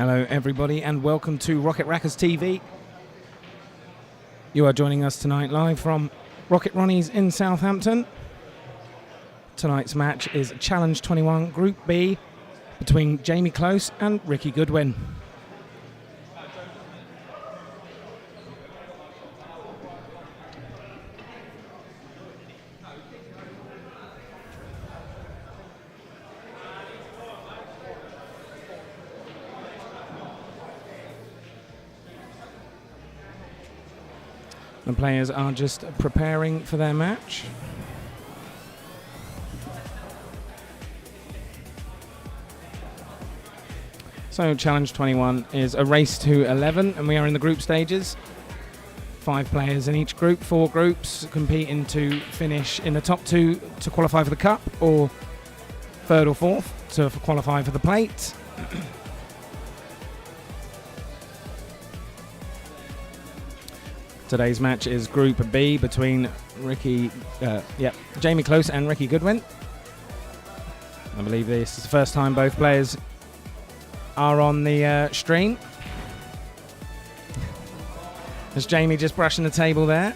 Hello everybody and welcome to Rocket Rackers TV. You are joining us tonight live from Rocket Ronnies in Southampton. Tonight's match is Challenge 21 Group B between Jamie Close and Ricky Goodwin. The players are just preparing for their match. So Challenge 21 is a race to 11 and we are in the group stages. 5 players in each group, 4 groups competing to finish in the top 2 to qualify for the cup, or 3rd or 4th to qualify for the plate. Today's match is Group B between Jamie Close and Ricky Goodwin. I believe this is the first time both players are on the stream. There's Jamie just brushing the table there.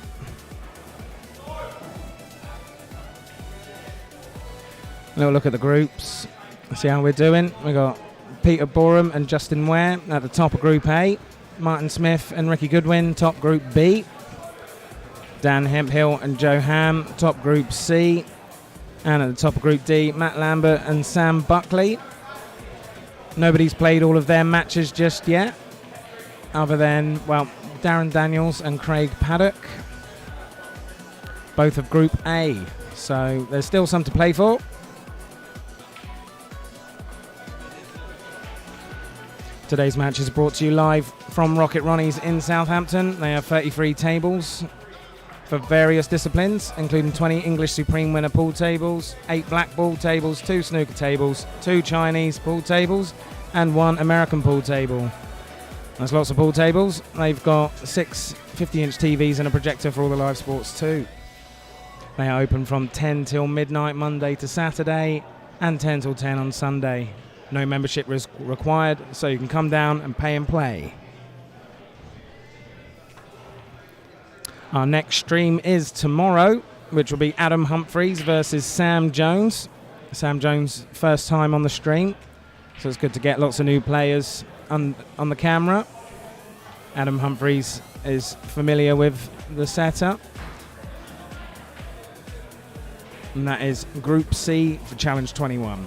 A little look at the groups. See how we're doing. We've got Peter Boreham and Justin Ware at the top of Group A. Martin Smith and Ricky Goodwin, top Group B. Dan Hemphill and Joe Ham, top Group C. And at the top of Group D, Matt Lambert and Sam Buckley. Nobody's played all of their matches just yet, other than, well, Darren Daniels and Craig Paddock, both of Group A. So there's still some to play for. Today's match is brought to you live from Rocket Ronnies in Southampton. They have 33 tables for various disciplines, including 20 English Supreme winner pool tables, 8 blackball tables, 2 snooker tables, 2 Chinese pool tables, and 1 American pool table. There's lots of pool tables. They've got 6 50-inch TVs and a projector for all the live sports too. They are open from 10 till midnight Monday to Saturday and 10 till 10 on Sunday. No membership is required, so you can come down and pay and play. Our next stream is tomorrow, which will be Adam Humphreys versus Sam Jones. Sam Jones, first time on the stream, so it's good to get lots of new players on the camera. Adam Humphreys is familiar with the setup. And that is Group C for Challenge 21.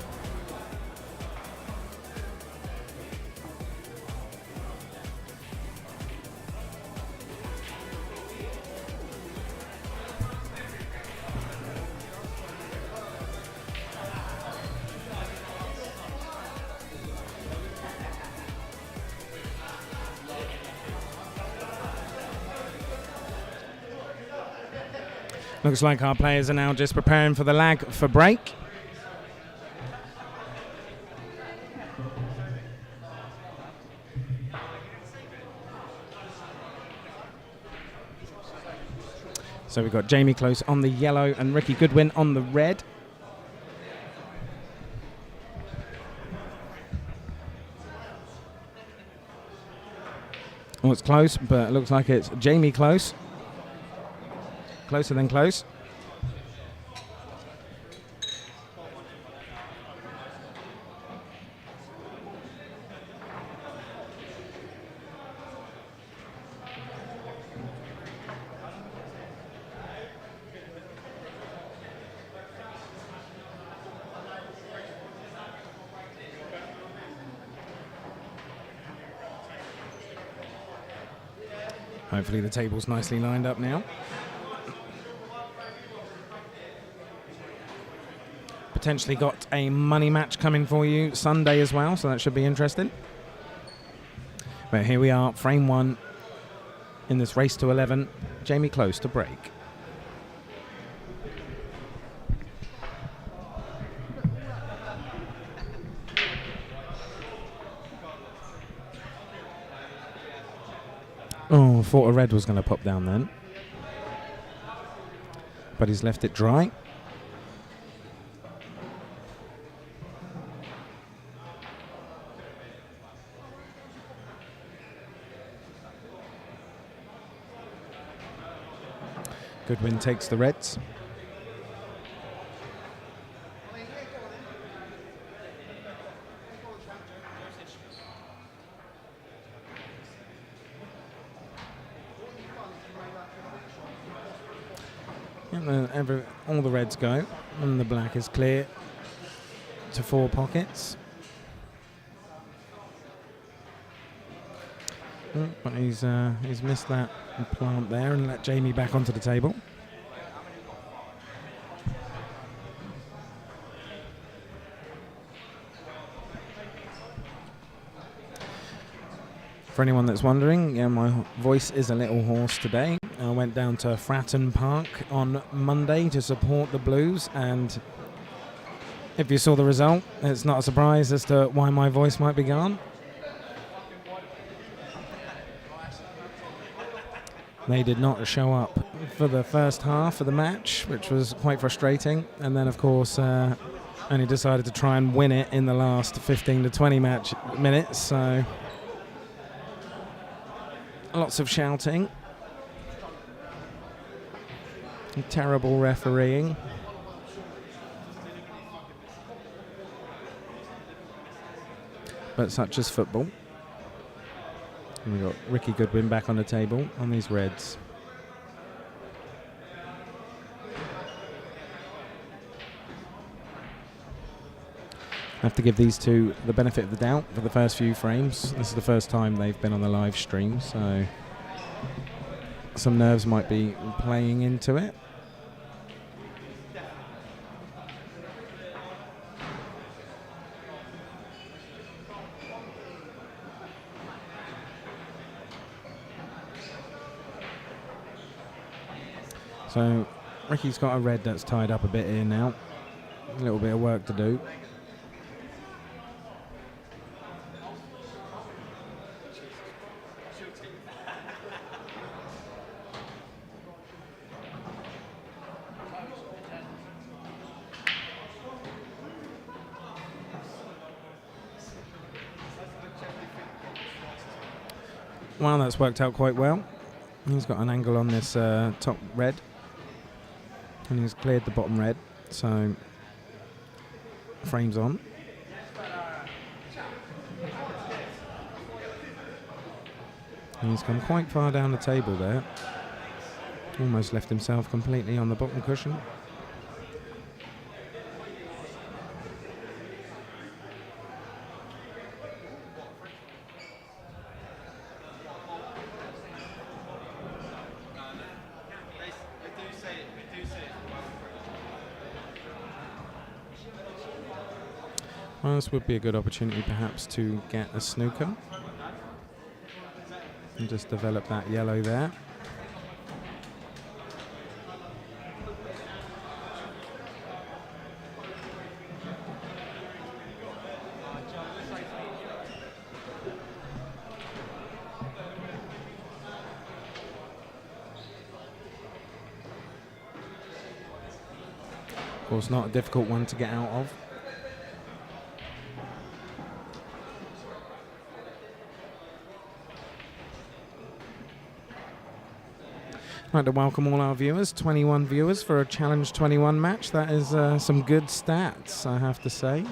Looks like our players are now just preparing for the lag for break. So we've got Jamie Close on the yellow and Ricky Goodwin on the red. Oh, it's close, but it looks like it's Jamie Close. Closer than close. Hopefully the table's nicely lined up now. Potentially got a money match coming for you Sunday as well, so that should be interesting. But here we are, frame 1 in this race to 11. Jamie Close to break. Oh, thought a red was going to pop down then. But he's left it dry. Goodwin takes the reds. And then all the reds go, and the black is clear to 4 pockets. Oh, but he's missed that plant there and let Jamie back onto the table. For anyone that's wondering, yeah, my voice is a little hoarse today. I went down to Fratton Park on Monday to support the Blues, and if you saw the result, it's not a surprise as to why my voice might be gone. They did not show up for the first half of the match, which was quite frustrating. And then, of course, only decided to try and win it in the last 15 to 20 minutes. So, lots of shouting. Terrible refereeing. But such is football. And we've got Ricky Goodwin back on the table on these reds. I have to give these two the benefit of the doubt for the first few frames. This is the first time they've been on the live stream, so some nerves might be playing into it. So Ricky's got a red that's tied up a bit here now. A little bit of work to do. Well, that's worked out quite well. He's got an angle on this top red, and he's cleared the bottom red, so frame's on. And he's come quite far down the table there. Almost left himself completely on the bottom cushion. Well, this would be a good opportunity perhaps to get a snooker and just develop that yellow there. Of course, not a difficult one to get out of. I'd like to welcome all our viewers, 21 viewers for a Challenge 21 match. That is some good stats, I have to say.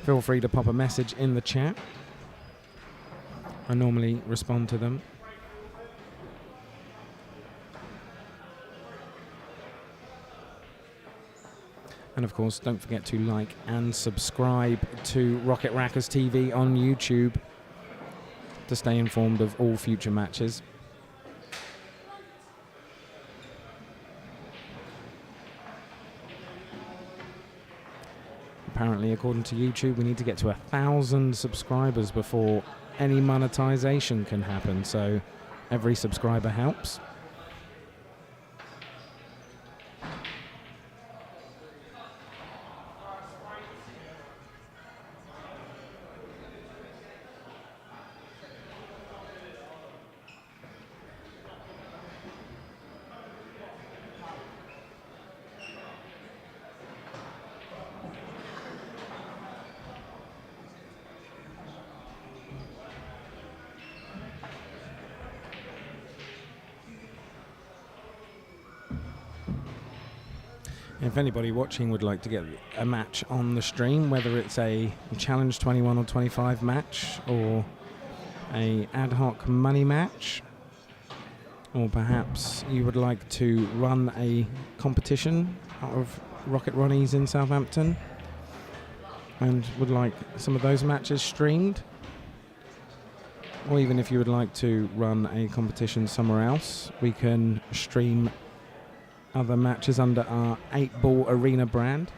Feel free to pop a message in the chat. I normally respond to them. And of course, don't forget to like and subscribe to Rocket Rackers TV on YouTube to stay informed of all future matches. Apparently, according to YouTube, we need to get to 1,000 subscribers before any monetization can happen, so every subscriber helps. If anybody watching would like to get a match on the stream, whether it's a Challenge 21 or 25 match or a ad hoc money match, or perhaps you would like to run a competition out of Rocket Ronnies in Southampton and would like some of those matches streamed, or even if you would like to run a competition somewhere else, we can stream other matches under our 8-Ball Arena brand.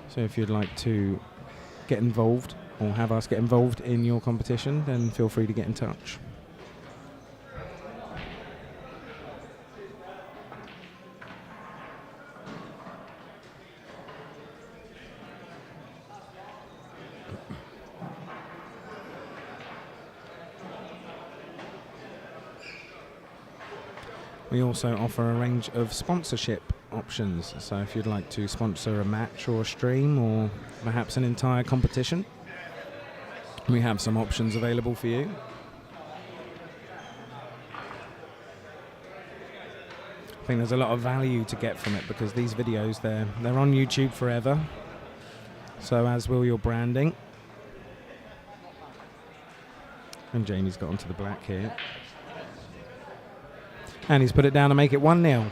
So if you'd like to get involved or have us get involved in your competition, then feel free to get in touch. We also offer a range of sponsorship options, so if you'd like to sponsor a match or a stream or perhaps an entire competition, we have some options available for you. I think there's a lot of value to get from it because these videos, they're on YouTube forever, so as will your branding. And Jamie's got onto the black here. And he's put it down to make it 1-0.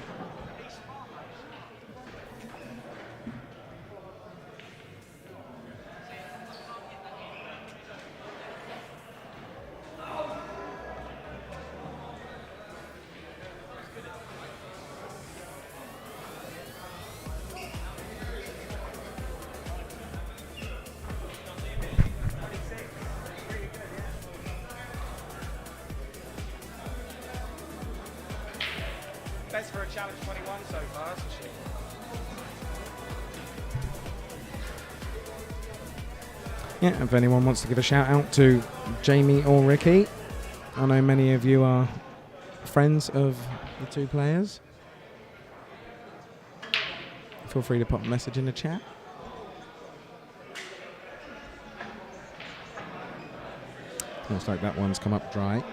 players for a Challenge 21 so far, so yeah, if anyone wants to give a shout out to Jamie or Ricky, I know many of you are friends of the two players. Feel free to pop a message in the chat. Looks like that one's come up dry.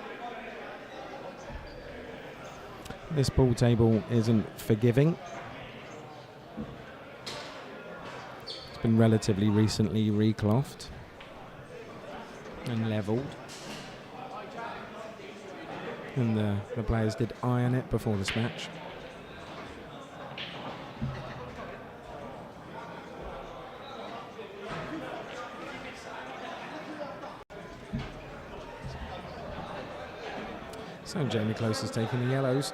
This pool table isn't forgiving. It's been relatively recently reclothed and levelled. And the players did iron it before this match. So Jamie Close is taking the yellows.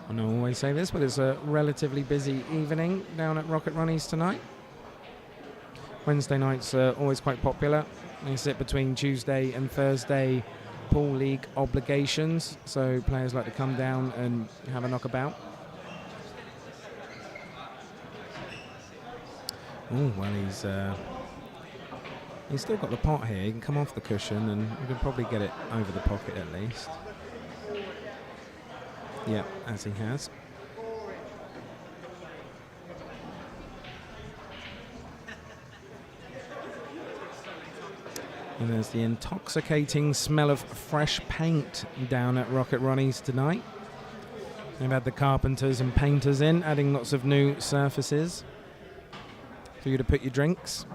I know I always say this, but it's a relatively busy evening down at Rocket Ronnies tonight. Wednesday nights are always quite popular. They sit between Tuesday and Thursday pool league obligations, so players like to come down and have a knockabout. Oh, well, he's still got the pot here. He can come off the cushion and you can probably get it over the pocket at least. Yeah, as he has. And there's the intoxicating smell of fresh paint down at Rocket Ronnies tonight. They've had the carpenters and painters in, adding lots of new surfaces for you to put your drinks.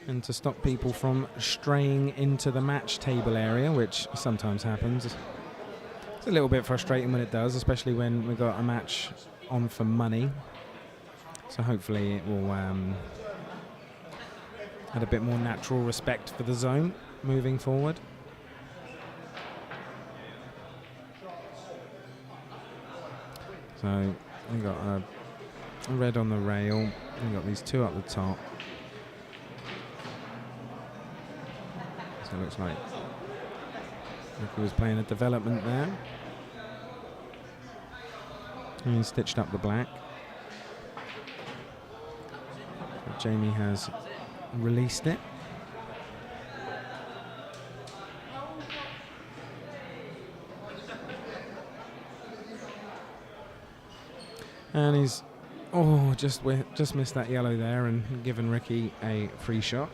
And to stop people from straying into the match table area, which sometimes happens. It's a little bit frustrating when it does, especially when we've got a match on for money. So hopefully it will add a bit more natural respect for the zone moving forward. So we've got a red on the rail, we've got these two up the top. So it looks like Ricky was playing a development there. And he stitched up the black. Jamie has released it. And he's just missed that yellow there and given Ricky a free shot.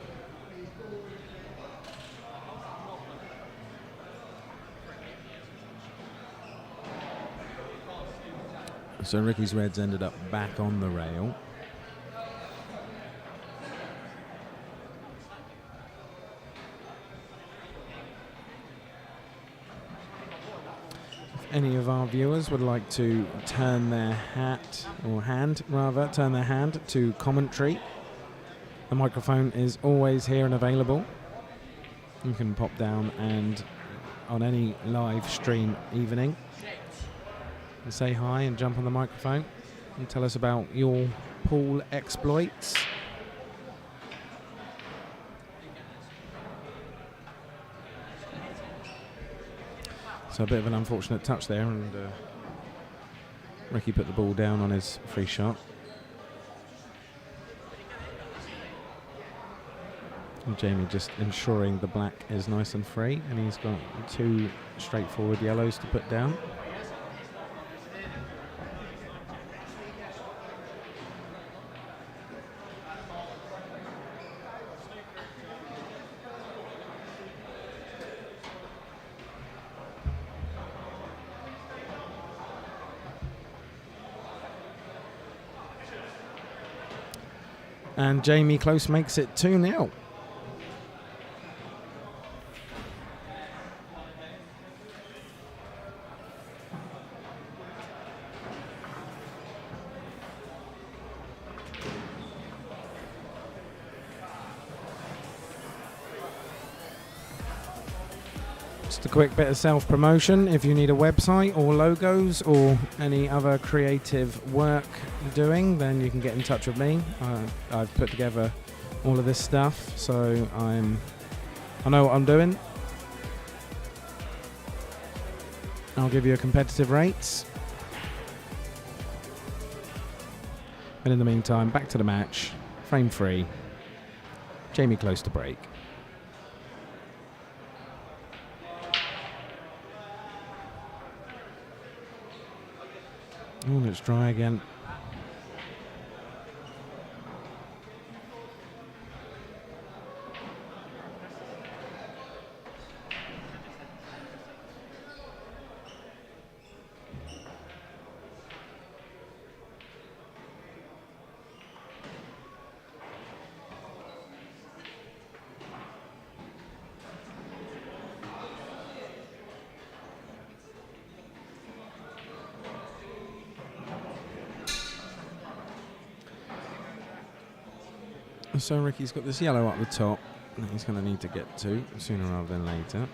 So Ricky's reds ended up back on the rail. Any of our viewers would like to turn their hand to commentary, the microphone is always here and available. You can pop down and on any live stream evening and say hi and jump on the microphone and tell us about your pool exploits. So a bit of an unfortunate touch there, and Ricky put the ball down on his free shot. And Jamie just ensuring the black is nice and free, and he's got two straightforward yellows to put down. And Jamie Close makes it 2-0. Just a quick bit of self-promotion. If you need a website or logos or any other creative work doing, then you can get in touch with me. I've put together all of this stuff, so I know what I'm doing. I'll give you a competitive rates. And in the meantime, back to the match. Frame 3. Jamie close to break. Oh, it's dry again. So Ricky's got this yellow up the top that he's going to need to get to sooner rather than later.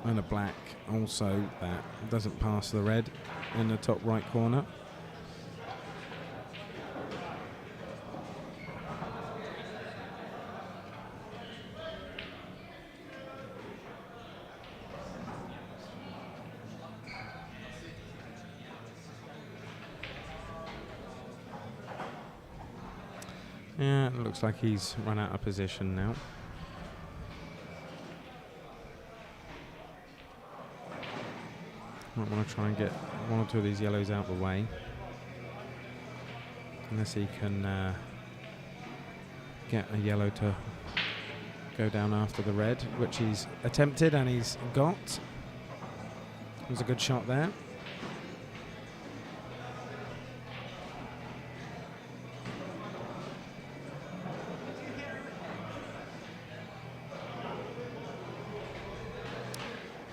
And a black also that doesn't pass the red in the top right corner. Yeah, it looks like he's run out of position now. Might want to try and get one or two of these yellows out of the way. Unless he can get a yellow to go down after the red, which he's attempted and he's got. It was a good shot there.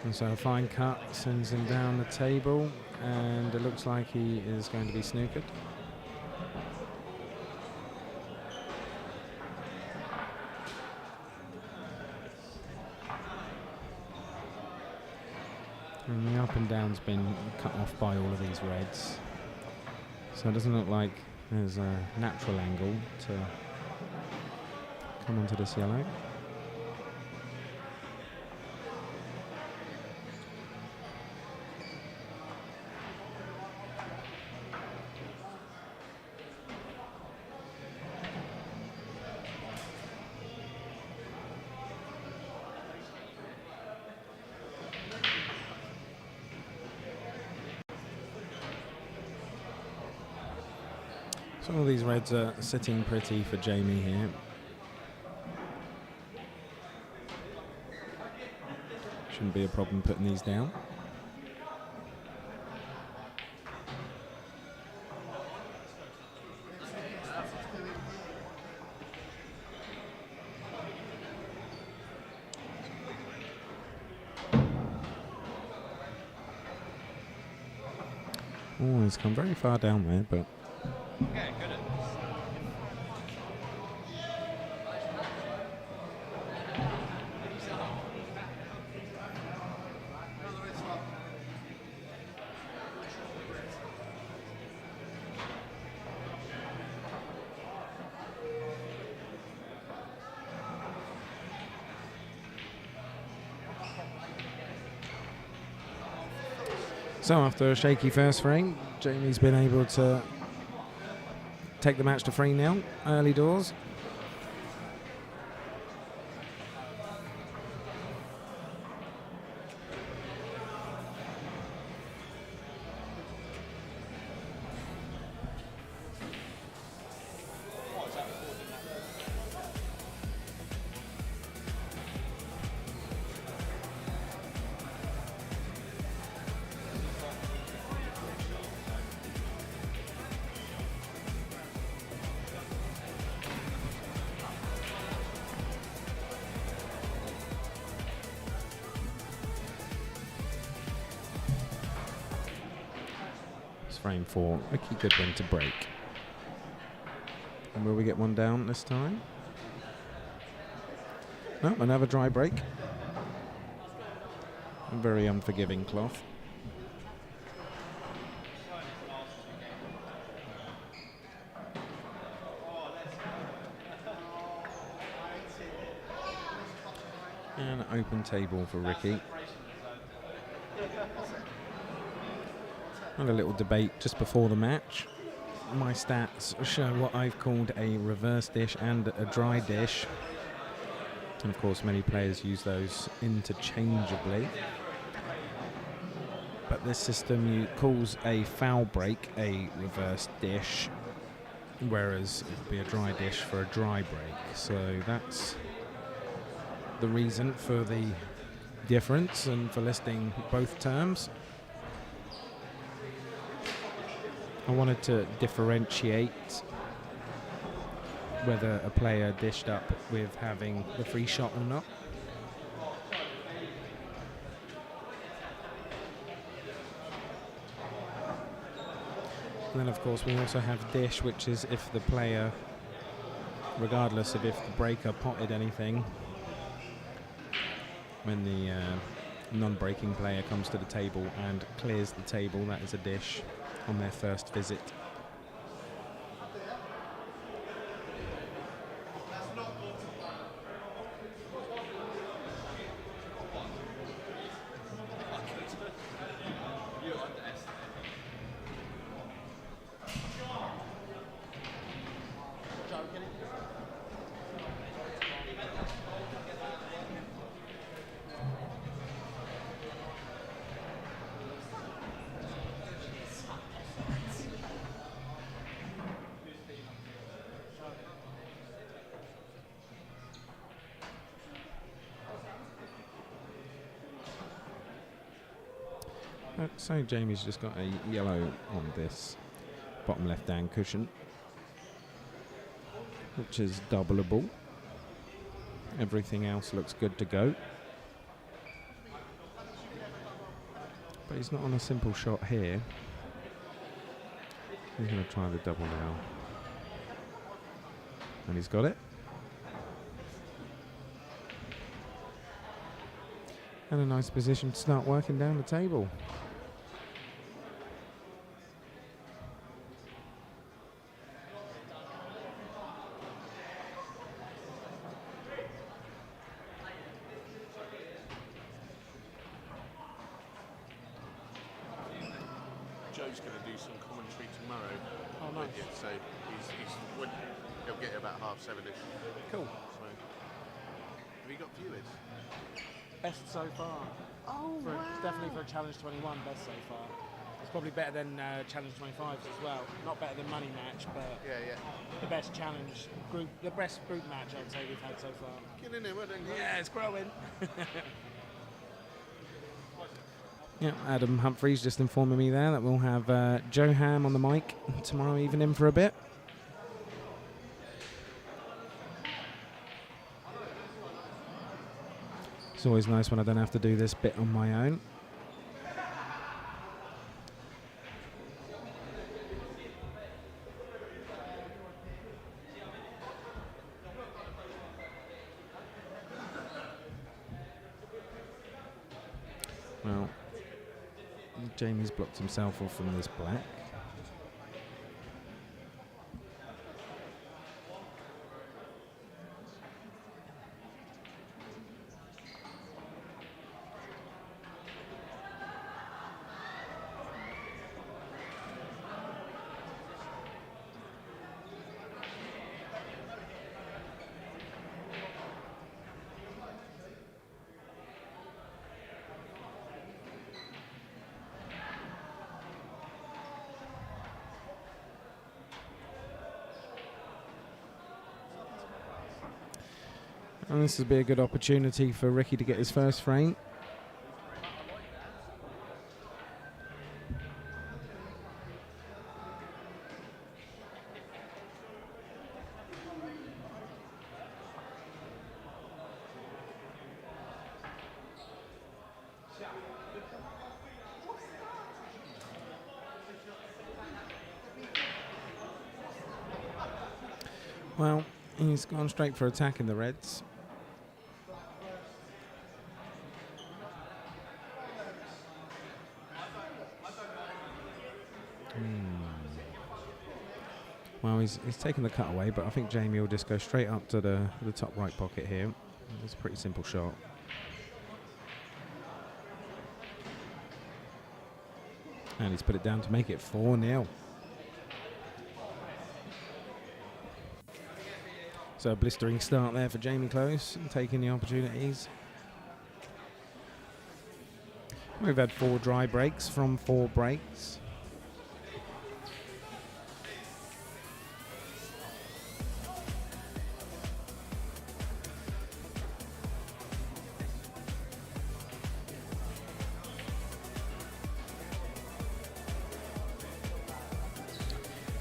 And so a fine cut sends him down the table, and it looks like he is going to be snookered. And the up and down's been cut off by all of these reds. So it doesn't look like there's a natural angle to come onto this yellow. So all these reds are sitting pretty for Jamie here. Shouldn't be a problem putting these down. Oh, he's come very far down there, but Okay, good. so after a shaky first frame, Jamie's been able to take the match to 3-0 early doors. Frame 4, Ricky Goodwin to break. And will we get one down this time? No, another dry break. A very unforgiving cloth. And an open table for Ricky. And a little debate just before the match. My stats show what I've called a reverse dish and a dry dish. And of course many players use those interchangeably. But this system calls a foul break a reverse dish, whereas it would be a dry dish for a dry break. So that's the reason for the difference and for listing both terms. I wanted to differentiate whether a player dished up with having the free shot or not. And then of course we also have dish, which is if the player, regardless of if the breaker potted anything, when the non-breaking player comes to the table and clears the table, that is a dish on their first visit. So Jamie's just got a yellow on this bottom left-hand cushion, which is doubleable. Everything else looks good to go. But he's not on a simple shot here. He's going to try the double now. And he's got it. And a nice position to start working down the table. Joe's going to do some commentary tomorrow. Oh, nice. So he'll get about 7:30ish. Cool. So, have you got viewers? Best so far. Oh, wow. Definitely for a Challenge 21, best so far. It's probably better than Challenge 25s as well. Not better than Money Match, but Yeah. the best challenge group, the best group match I'd say we've had so far. Get in there, well done, guys. Yeah, it's growing. Yeah, Adam Humphreys just informing me there that we'll have Joe Ham on the mic tomorrow evening for a bit. It's always nice when I don't have to do this bit on my own. Well, Jamie's blocked himself off from this black. And this would be a good opportunity for Ricky to get his first frame. Well, he's gone straight for attacking the Reds. he's taken the cut away, but I think Jamie will just go straight up to the top right pocket here. It's a pretty simple shot. And he's put it down to make it 4-0. So a blistering start there for Jamie Close, taking the opportunities. We've had 4 dry breaks from 4 breaks.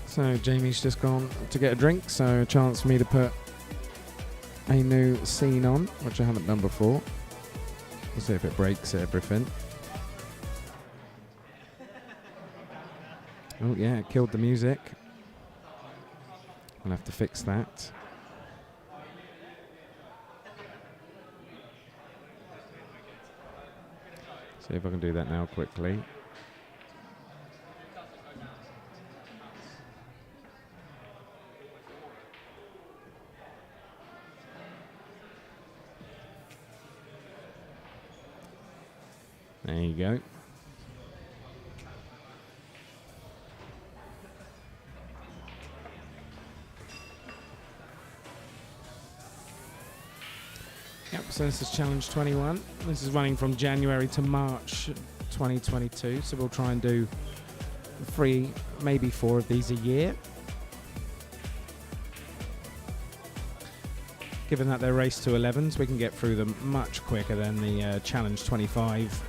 So Jamie's just gone to get a drink, so a chance for me to put a new scene on, which I haven't done before. We'll see if it breaks everything. Oh yeah, it killed the music. I'll have to fix that. See if I can do that now quickly. There you go. Yep, so this is Challenge 21. This is running from January to March 2022, so we'll try and do 3, maybe 4 of these a year. Given that they're race to 11s, we can get through them much quicker than the Challenge 25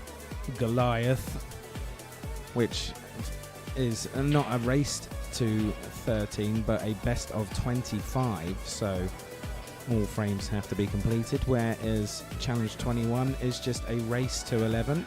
Goliath, which is not a race to 13 but a best of 25, so all frames have to be completed, whereas Challenge 21 is just a race to 11.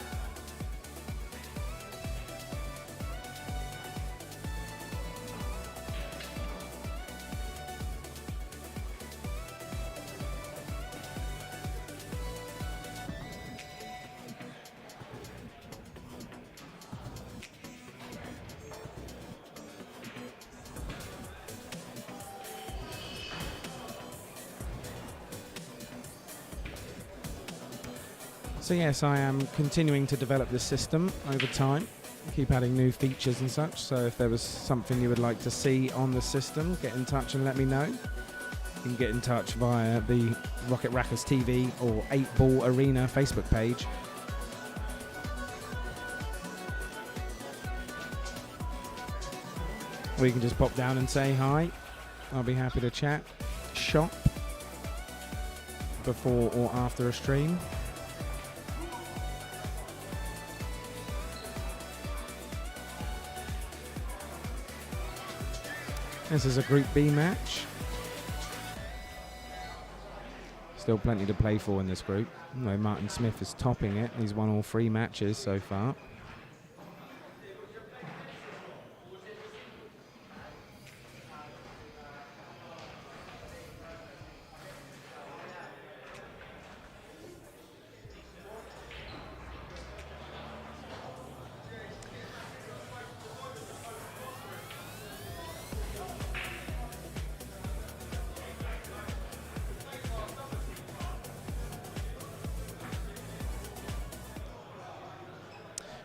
So yes, I am continuing to develop this system over time, keep adding new features and such, so if there was something you would like to see on the system, get in touch and let me know. You can get in touch via the Rocket Rackers TV or 8 Ball Arena Facebook page. Or you can just pop down and say hi. I'll be happy to chat, shop, before or after a stream. This is a Group B match. Still plenty to play for in this group. No, Martin Smith is topping it. He's won all 3 matches so far.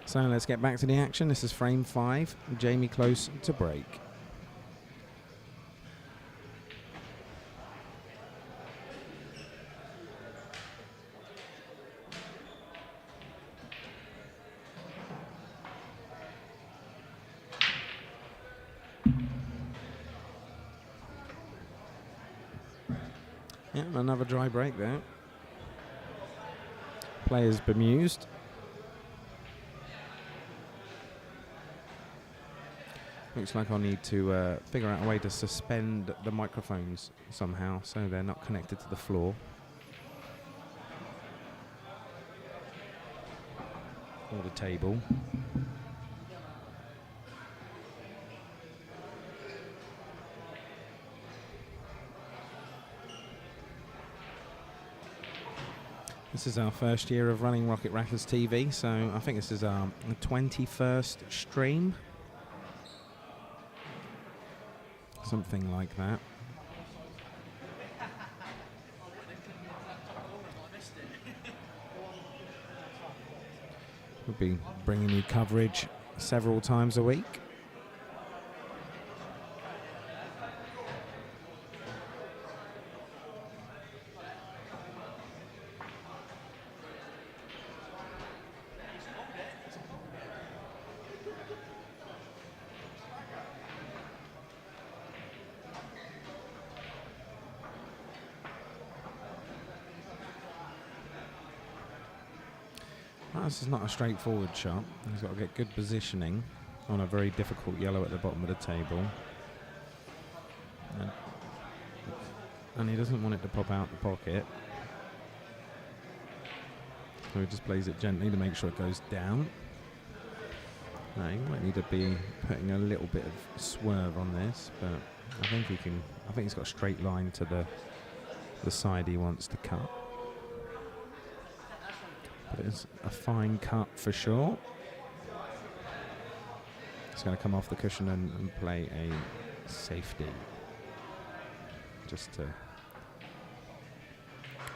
So let's get back to the action. This is frame 5. Jamie Close to break. Yeah, another dry break there. Players bemused. Looks like I'll need to figure out a way to suspend the microphones somehow so they're not connected to the floor. Or the table. This is our first year of running Rocket Rackers TV, so I think this is our 21st stream. something like that. We'll be bringing you coverage several times a week. This is not a straightforward shot. He's got to get good positioning on a very difficult yellow at the bottom of the table. And he doesn't want it to pop out the pocket. So he just plays it gently to make sure it goes down. Now, he might need to be putting a little bit of swerve on this, but I think he can. I think he's got a straight line to the side he wants to cut. But it's a fine cut for sure. It's going to come off the cushion and play a safety. Just to,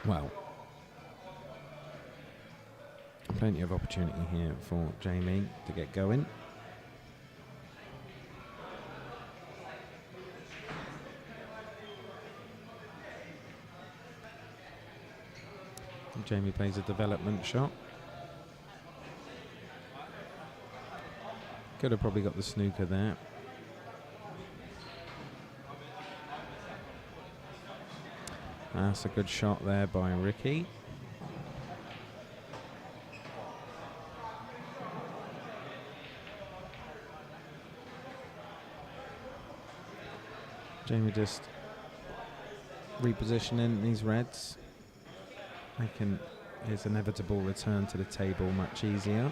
well, plenty of opportunity here for Jamie to get going. Jamie plays a development shot. Could have probably got the snooker there. That's a good shot there by Ricky. Jamie just repositioning these reds, making his inevitable return to the table much easier.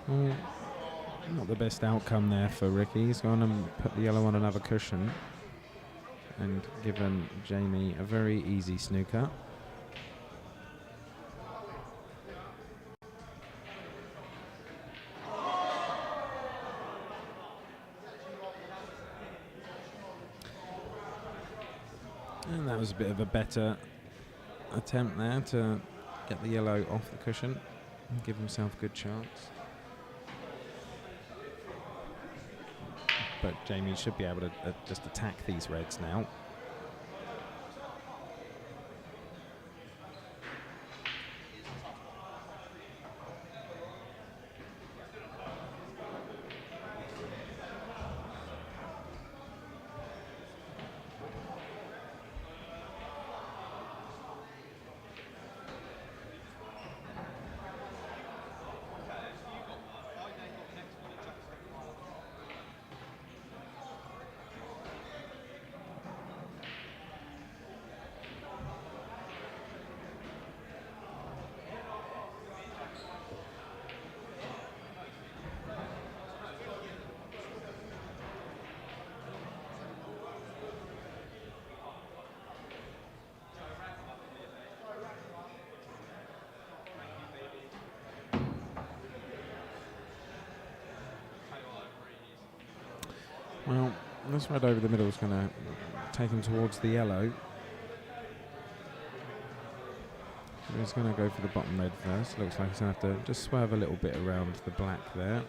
Well, not the best outcome there for Ricky. He's gone and put the yellow on another cushion and given Jamie a very easy snooker. And that was a bit of a better attempt there to get the yellow off the cushion and give himself a good chance. But Jamie should be able to just attack these reds now. Well, this red over the middle is going to take him towards the yellow. He's going to go for the bottom red first. Looks like he's going to have to just swerve a little bit around the black there.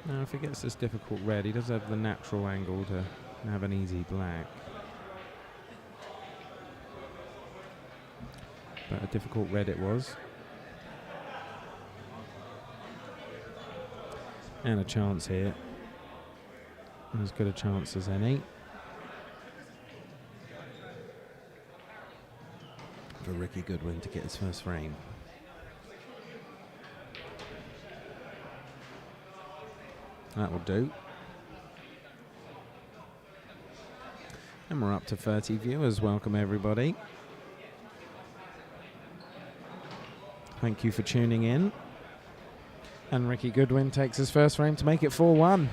Now, if he gets this difficult red, he does have the natural angle to have an easy black. But a difficult red it was. And a chance here. As good a chance as any. For Ricky Goodwin to get his first frame. That will do. And we're up to 30 viewers. Welcome everybody. Thank you for tuning in. And Ricky Goodwin takes his first frame to make it 4-1.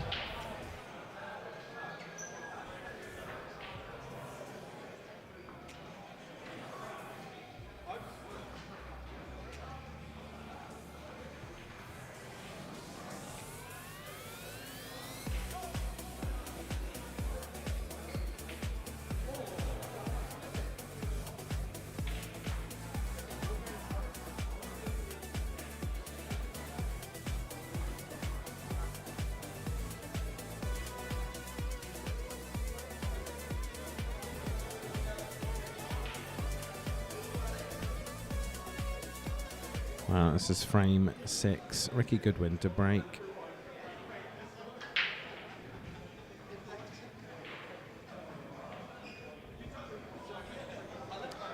Wow, this is frame 6. Ricky Goodwin to break.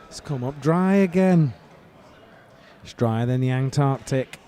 It's come up dry again. It's drier than the Antarctic.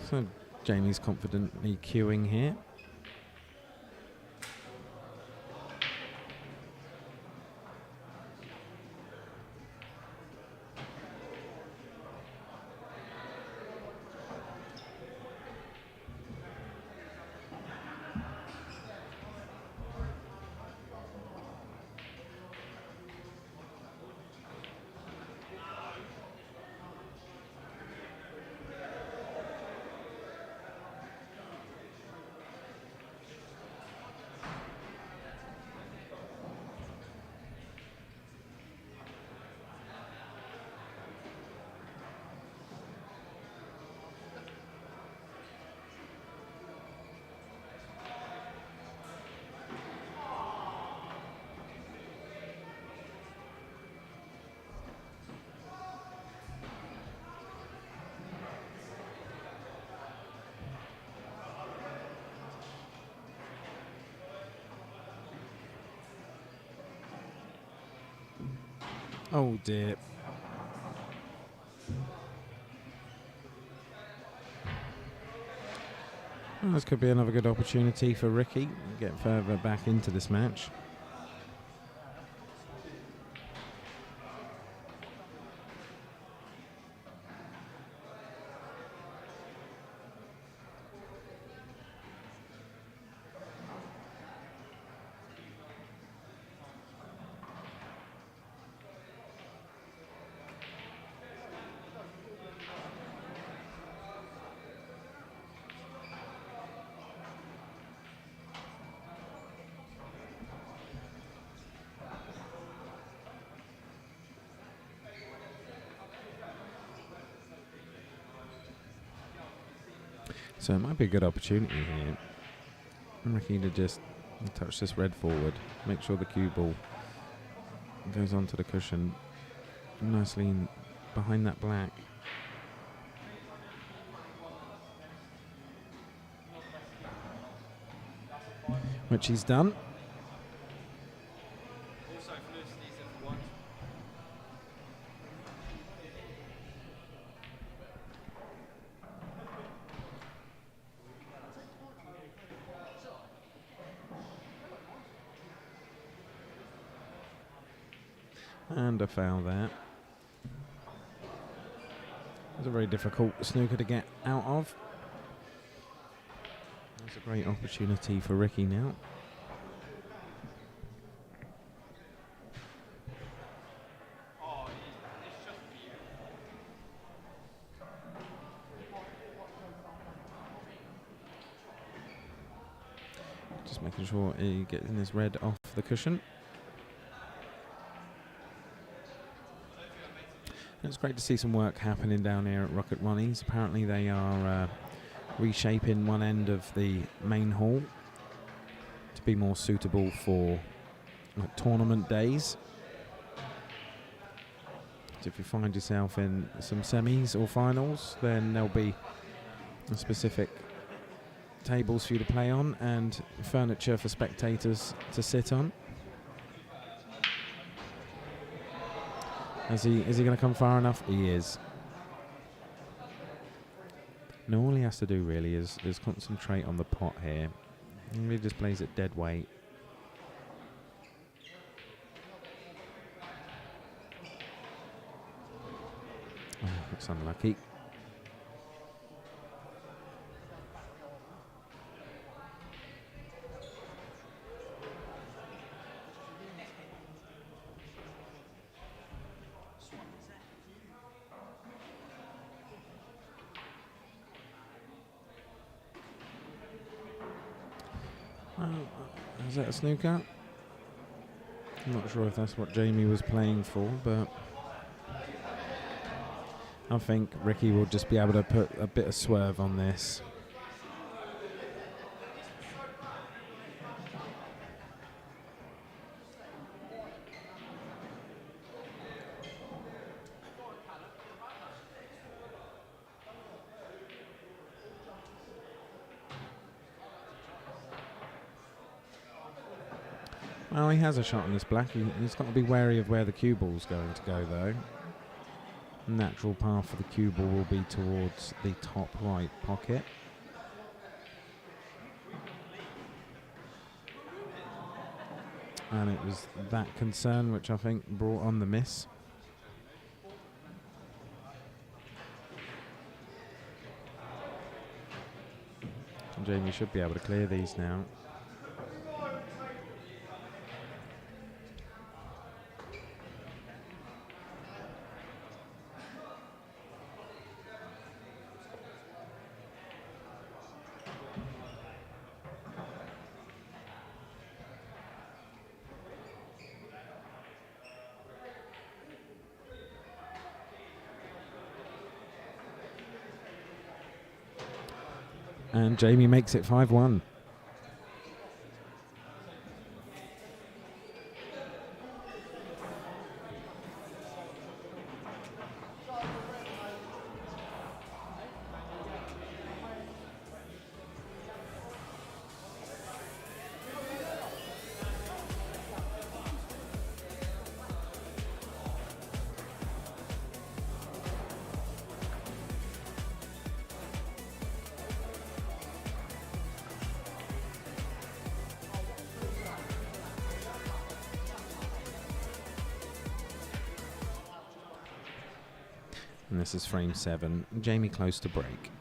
So Jamie's confidently queuing here. Oh dear. Well, this could be another good opportunity for Ricky to get further back into this match. So it might be a good opportunity here. Ricky to just touch this red forward, make sure the cue ball goes onto the cushion nicely behind that black. Which he's done. And a foul there. It was a very difficult snooker to get out of. It's a great opportunity for Ricky now. Just making sure he gets his red off the cushion. It's great to see some work happening down here at Rocket Ronnies. Apparently they are reshaping one end of the main hall to be more suitable for tournament days. So if you find yourself in some semis or finals, then there'll be specific tables for you to play on and furniture for spectators to sit on. Is he going to come far enough? He is. Now all he has to do really is concentrate on the pot here. He really just plays it dead weight. Oh, that's unlucky. Is that a snooker? I'm not sure if that's what Jamie was playing for, but I think Ricky will just be able to put a bit of swerve on this. Well, he has a shot on this black. He's got to be wary of where the cue ball's going to go, though. Natural path for the cue ball will be towards the top right pocket. And it was that concern which I think brought on the miss. And Jamie should be able to clear these now. And Jamie makes it 5-1. And this is frame 7. Jamie close to break.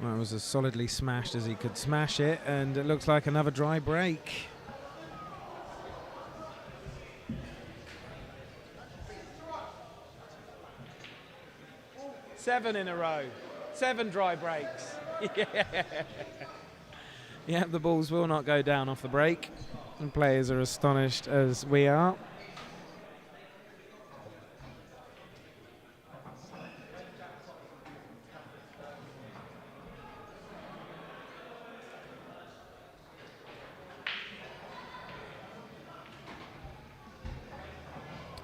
Well, it was as solidly smashed as he could smash it, and it looks like another dry break. Seven in a row. 7 dry breaks. Yeah. Yeah, the balls will not go down off the break. And players are astonished as we are.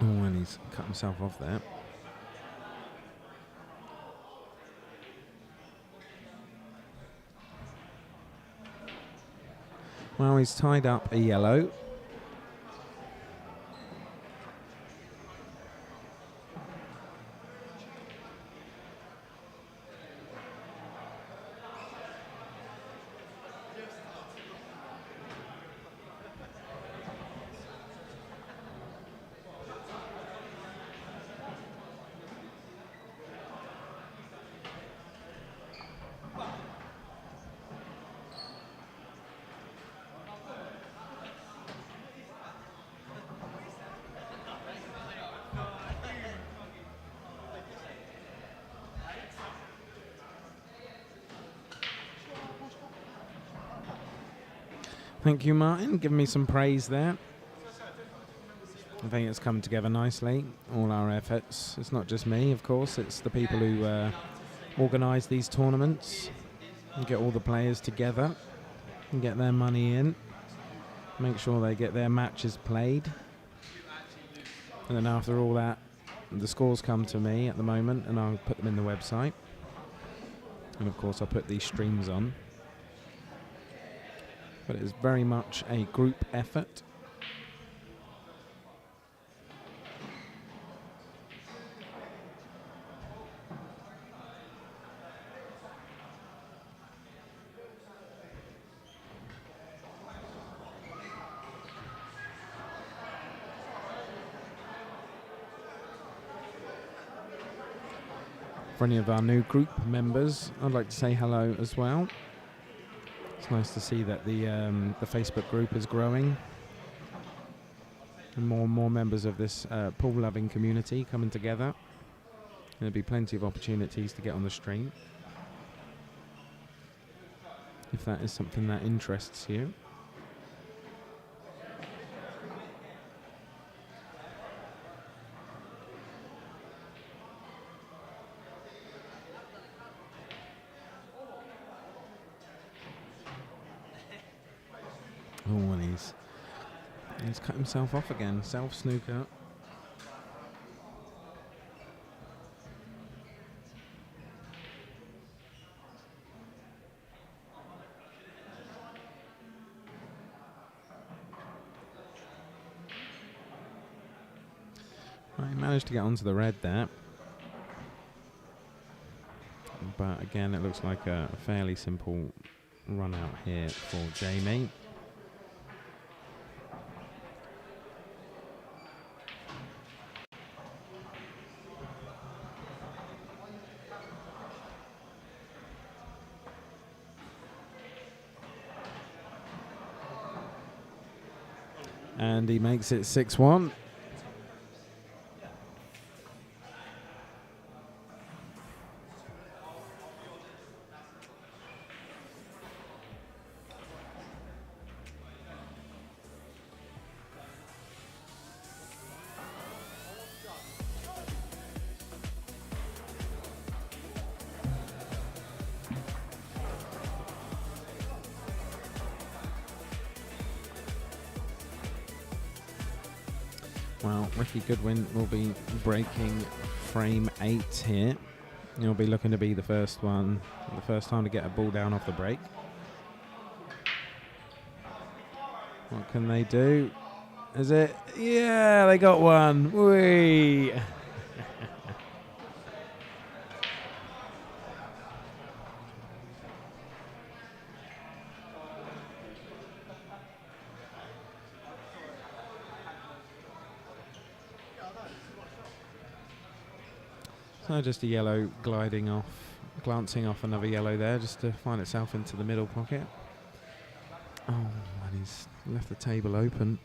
Oh, and he's cut himself off there. Well, he's tied up a yellow. Thank you, Martin. Give me some praise there. I think it's come together nicely, all our efforts. It's not just me, of course, it's the people who organise these tournaments and get all the players together and get their money in, make sure they get their matches played. And then after all that, the scores come to me at the moment and I'll put them in the website. And of course I'll put these streams on. But it is very much a group effort. For any of our new group members, I'd like to say hello as well. It's nice to see that the Facebook group is growing and more members of this pool-loving community coming together. There'll be plenty of opportunities to get on the stream if that is something that interests you. Oh, and he's cut himself off again. Self-snooker. I managed to get onto the red there. But again, it looks like a fairly simple run out here for Jamie. And he makes it 6-1. Well, Ricky Goodwin will be breaking frame 8 here. He'll be looking to be the first time to get a ball down off the break. What can they do? Is it? Yeah, they got one. Whee! So just a yellow gliding off, glancing off another yellow there just to find itself into the middle pocket. Oh, and he's left the table open.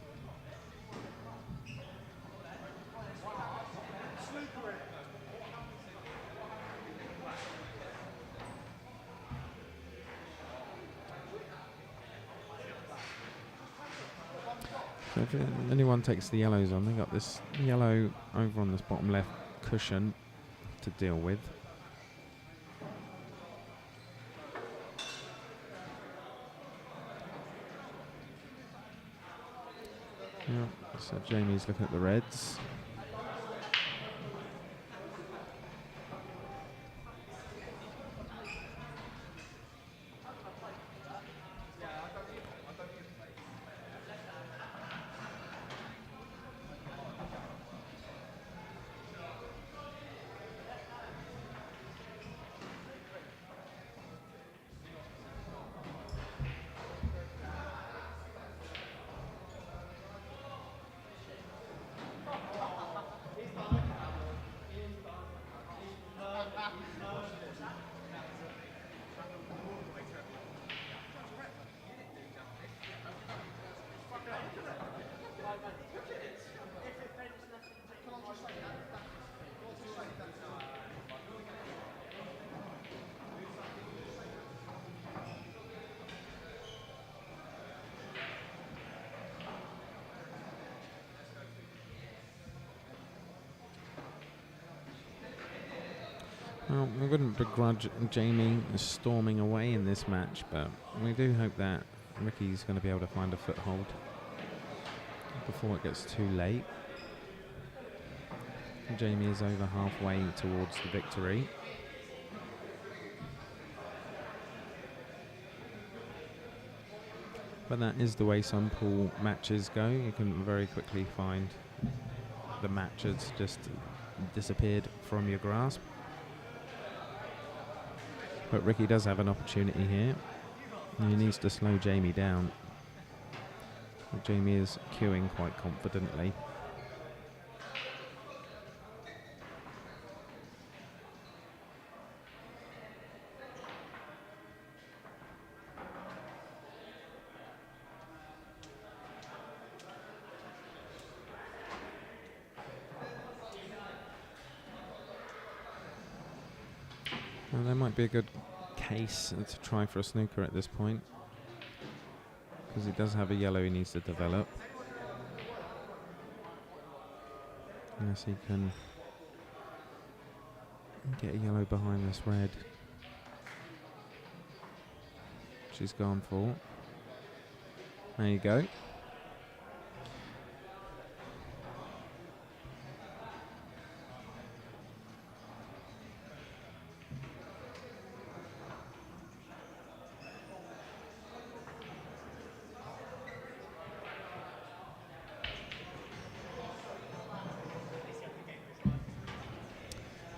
So if anyone takes the yellows on, they've got this yellow over on this bottom left cushion to deal with. Yeah, so Jamie's looking at the reds. Well, we wouldn't begrudge Jamie storming away in this match, but we do hope that Ricky's going to be able to find a foothold before it gets too late. Jamie is over halfway towards the victory. But that is the way some pool matches go. You can very quickly find the match has just disappeared from your grasp. But Ricky does have an opportunity here. He needs to slow Jamie down. But Jamie is queuing quite confidently. Well, there might be a good case to try for a snooker at this point, because he does have a yellow he needs to develop. Unless he can get a yellow behind this red. She's gone for. There you go.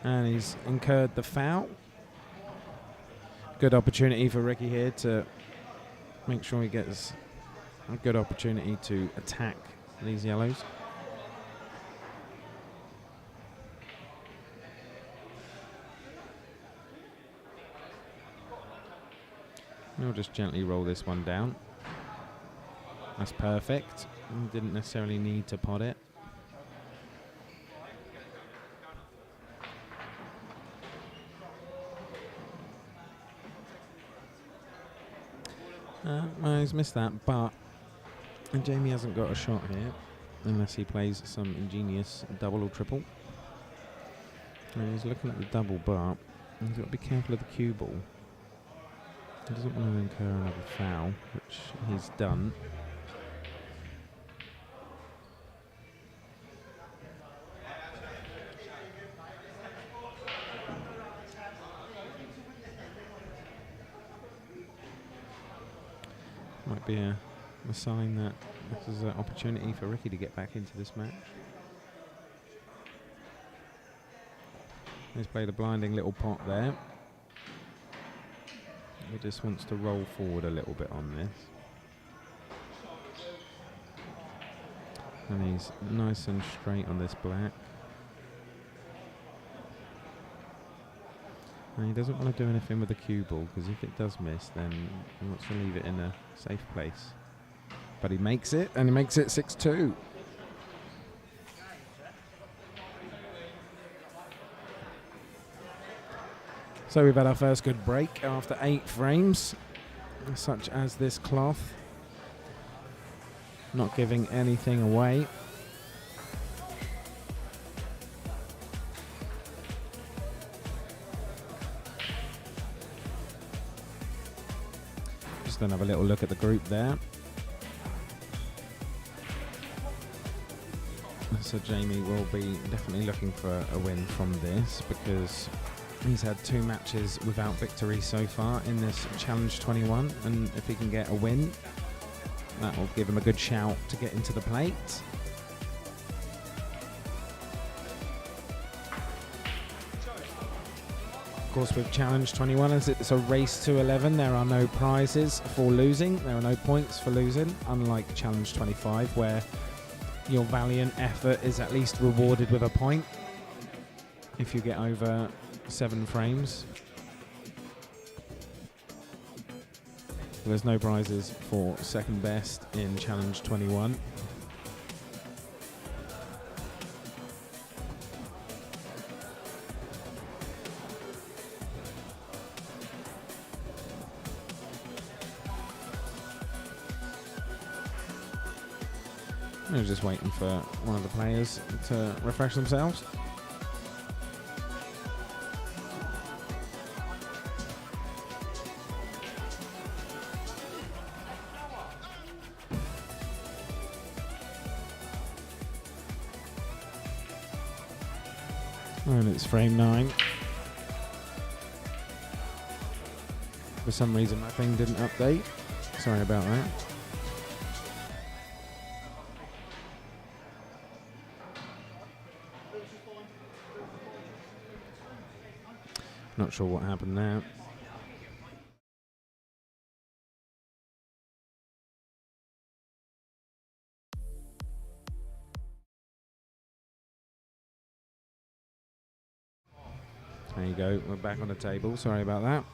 And he's incurred the foul. Good opportunity for Ricky here to make sure he gets a good opportunity to attack these yellows. We'll just gently roll this one down. That's perfect. Didn't necessarily need to pot it. Well, he's missed that, but Jamie hasn't got a shot here unless he plays some ingenious double or triple. And he's looking at the double, but he's got to be careful of the cue ball. He doesn't want to incur another foul, which he's done. Might be a sign that this is an opportunity for Ricky to get back into this match. He's played a blinding little pot there. He just wants to roll forward a little bit on this. And he's nice and straight on this black. And he doesn't want to do anything with the cue ball, because if it does miss, then he wants to leave it in a safe place. But he makes it, and he makes it 6-2. So we've had our first good break after 8 frames, such as this cloth. Not giving anything away. Just gonna have a little look at the group there. So Jamie will be definitely looking for a win from this, because he's had 2 matches without victory so far in this Challenge 21, and if he can get a win, that will give him a good shout to get into the plate. Of course, with Challenge 21, as it's a race to 11, there are no prizes for losing. There are no points for losing, unlike Challenge 25, where your valiant effort is at least rewarded with a point if you get over 7 frames. There's no prizes for second best in Challenge 21. We're just waiting for one of the players to refresh themselves. And it's frame 9. For some reason my thing didn't update. Sorry about that. Not sure what happened there. There you go, we're back on the table. Sorry about that.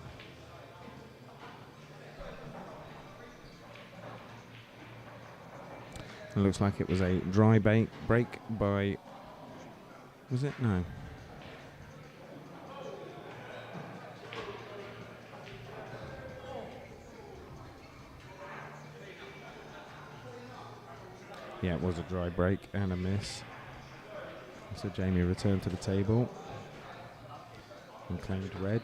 It looks like it was a dry break by... Was it? No. Yeah, it was a dry break and a miss. So Jamie returned to the table and claimed red.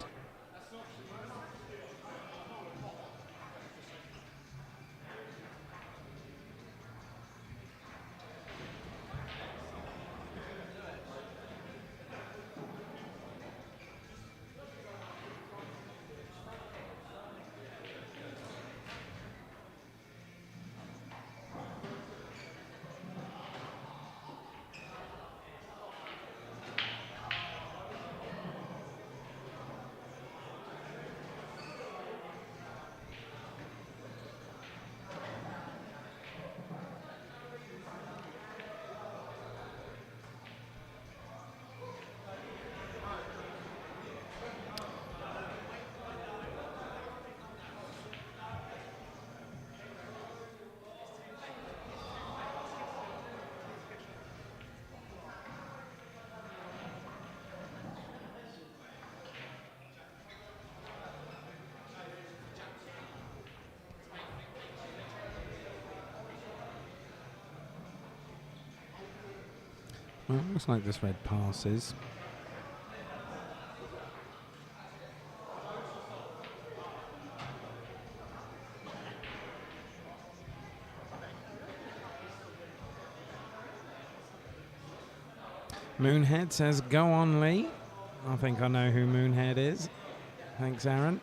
Well, it looks like this red passes. Moonhead says, go on, Lee. I think I know who Moonhead is. Thanks, Aaron.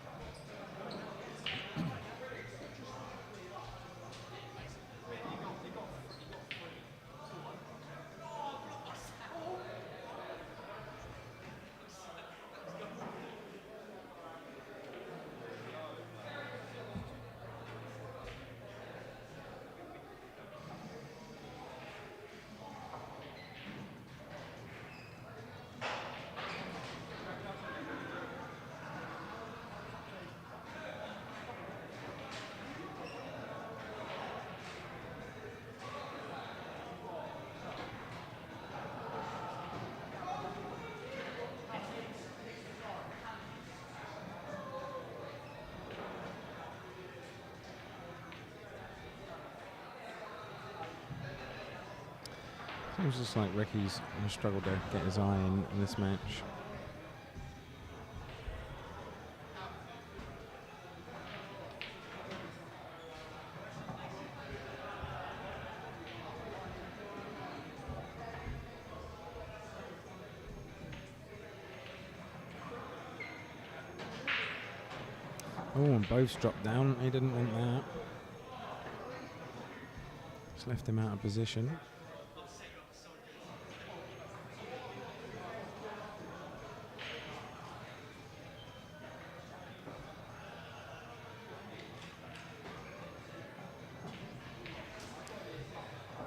Seems just like Ricky's struggled to get his eye in this match. Oh, and both dropped down. He didn't want that. Just left him out of position.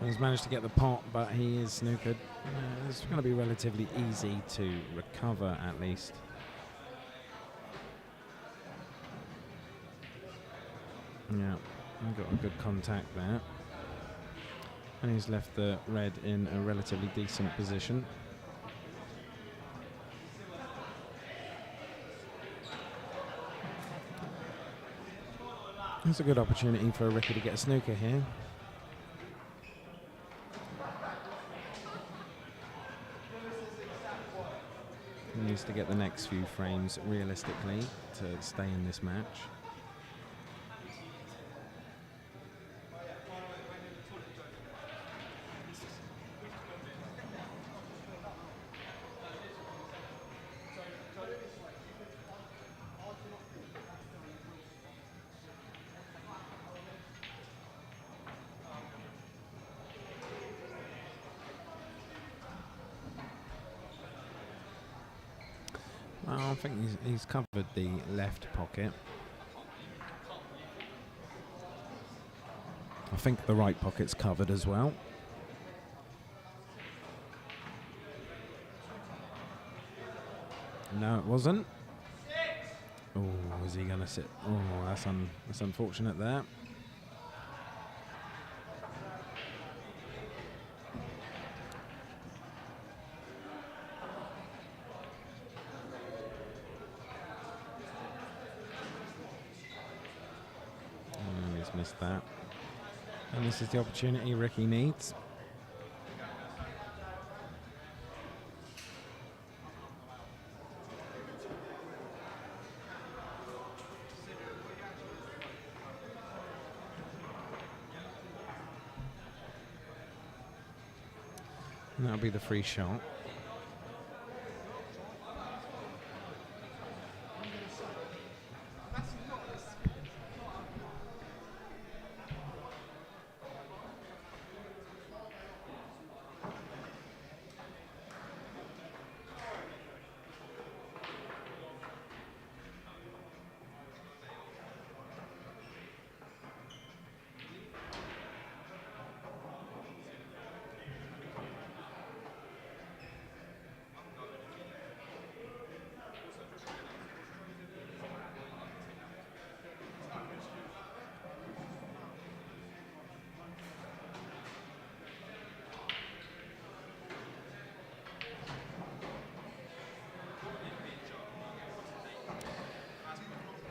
He's managed to get the pot, but he is snookered. It's going to be relatively easy to recover, at least. Yeah, we've got a good contact there. And he's left the red in a relatively decent position. It's a good opportunity for Ricky to get a snooker here. He needs to get the next few frames realistically to stay in this match. I think he's covered the left pocket. I think the right pocket's covered as well. No, it wasn't. Oh, is he going to sit? Oh, that's unfortunate there. He's missed that. And this is the opportunity Ricky needs. And that'll be the free shot.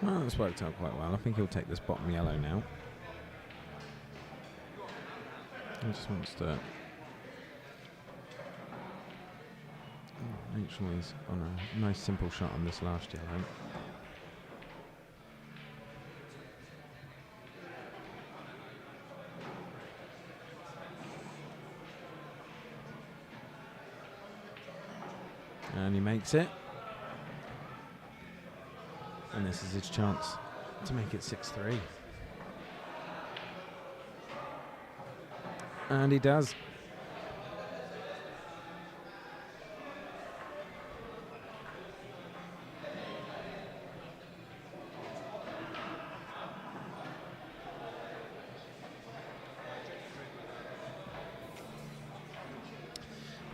Well, that's worked out quite well. I think he'll take this bottom yellow now. He just wants to make sure he's on a nice simple shot on this last yellow. And he makes it. And this is his chance to make it 6-3. And he does.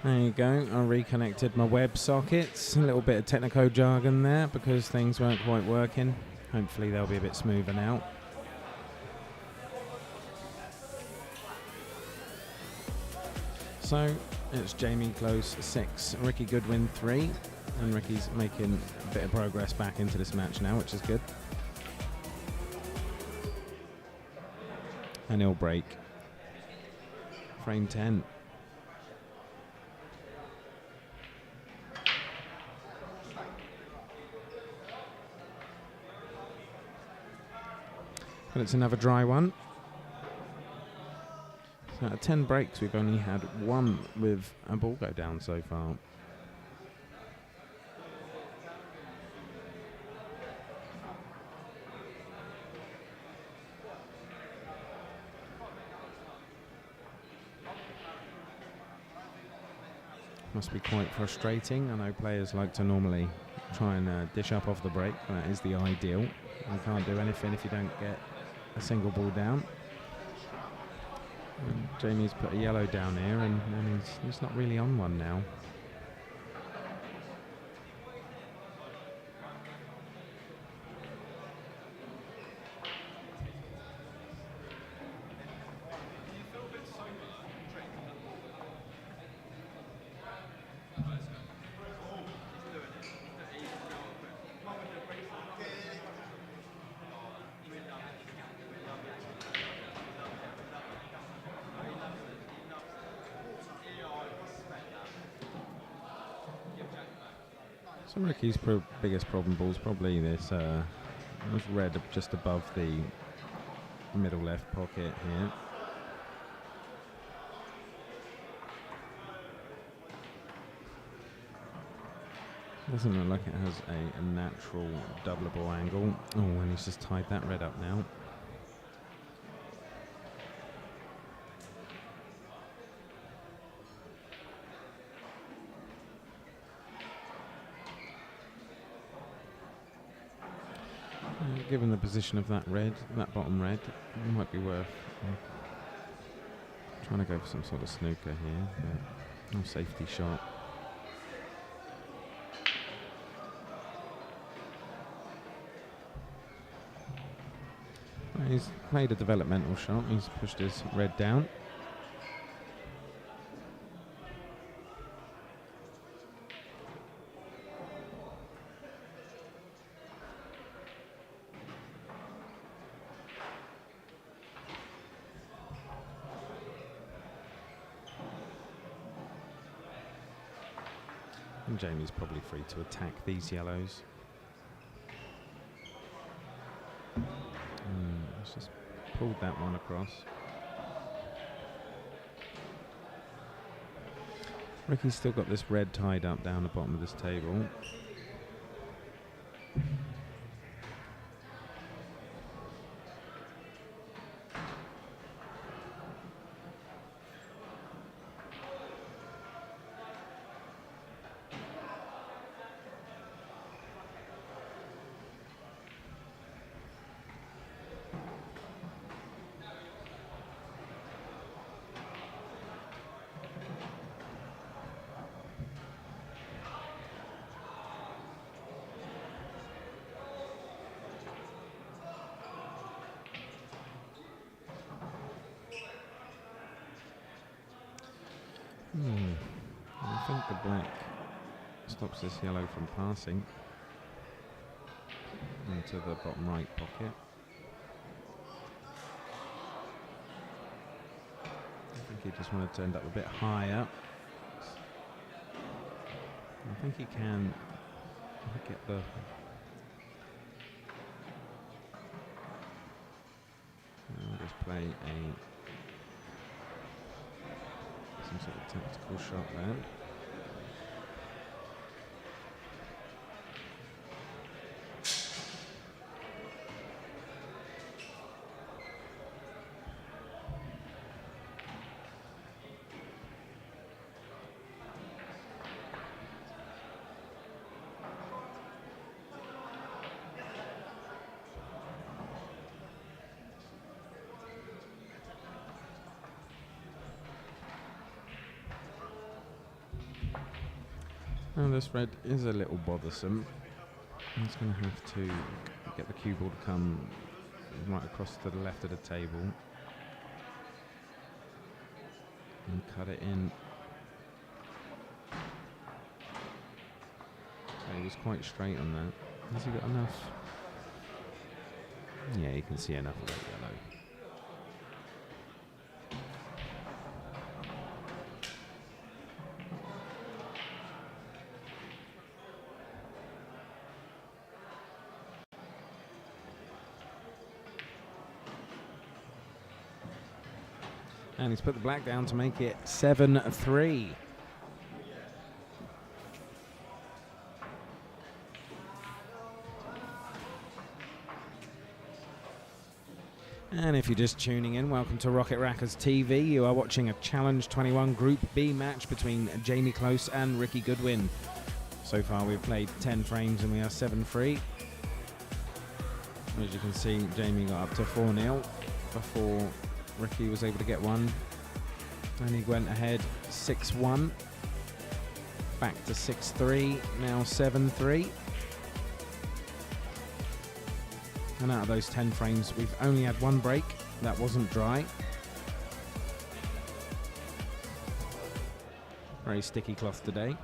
There you go, I reconnected my web sockets. A little bit of technical jargon there because things weren't quite working. Hopefully they'll be a bit smoother now. So it's Jamie Close 6, Ricky Goodwin 3, and Ricky's making a bit of progress back into this match now, which is good. And he'll break. Frame 10. But it's another dry one. So out of 10 breaks, we've only had one with a ball go down so far. Must be quite frustrating. I know players like to normally try and dish up off the break. That is the ideal. You can't do anything if you don't get a single ball down. And Jamie's put a yellow down here, and he's not really on one now. So Ricky's biggest problem ball is probably this red just above the middle left pocket here. Doesn't look like it has a natural doubleable angle. Oh, and he's just tied that red up now. given the position of that bottom red, it might be worth trying to go for some sort of snooker here, but no safety shot. He's made a developmental shot. He's pushed his red down. And Jamie's probably free to attack these yellows. Let's just pulled that one across. Ricky's still got this red tied up down the bottom of this table. I think the black stops this yellow from passing into the bottom right pocket. I think he just wanted to end up a bit higher. I think he can get the... I'll just play some sort of tactical shot there. Now this red is a little bothersome. He's going to have to get the cue ball to come right across to the left of the table and cut it in. So he was quite straight on that. Has he got enough? Yeah, you can see enough of that yellow. And he's put the black down to make it 7-3. And if you're just tuning in, welcome to Rocket Rackers TV. You are watching a Challenge 21 Group B match between Jamie Close and Ricky Goodwin. So far we've played 10 frames and we are 7-3. As you can see, Jamie got up to 4-0 before Ricky was able to get one, and he went ahead 6-1, back to 6-3, now 7-3. And out of those 10 frames, we've only had one break. That wasn't dry. Very sticky cloth today.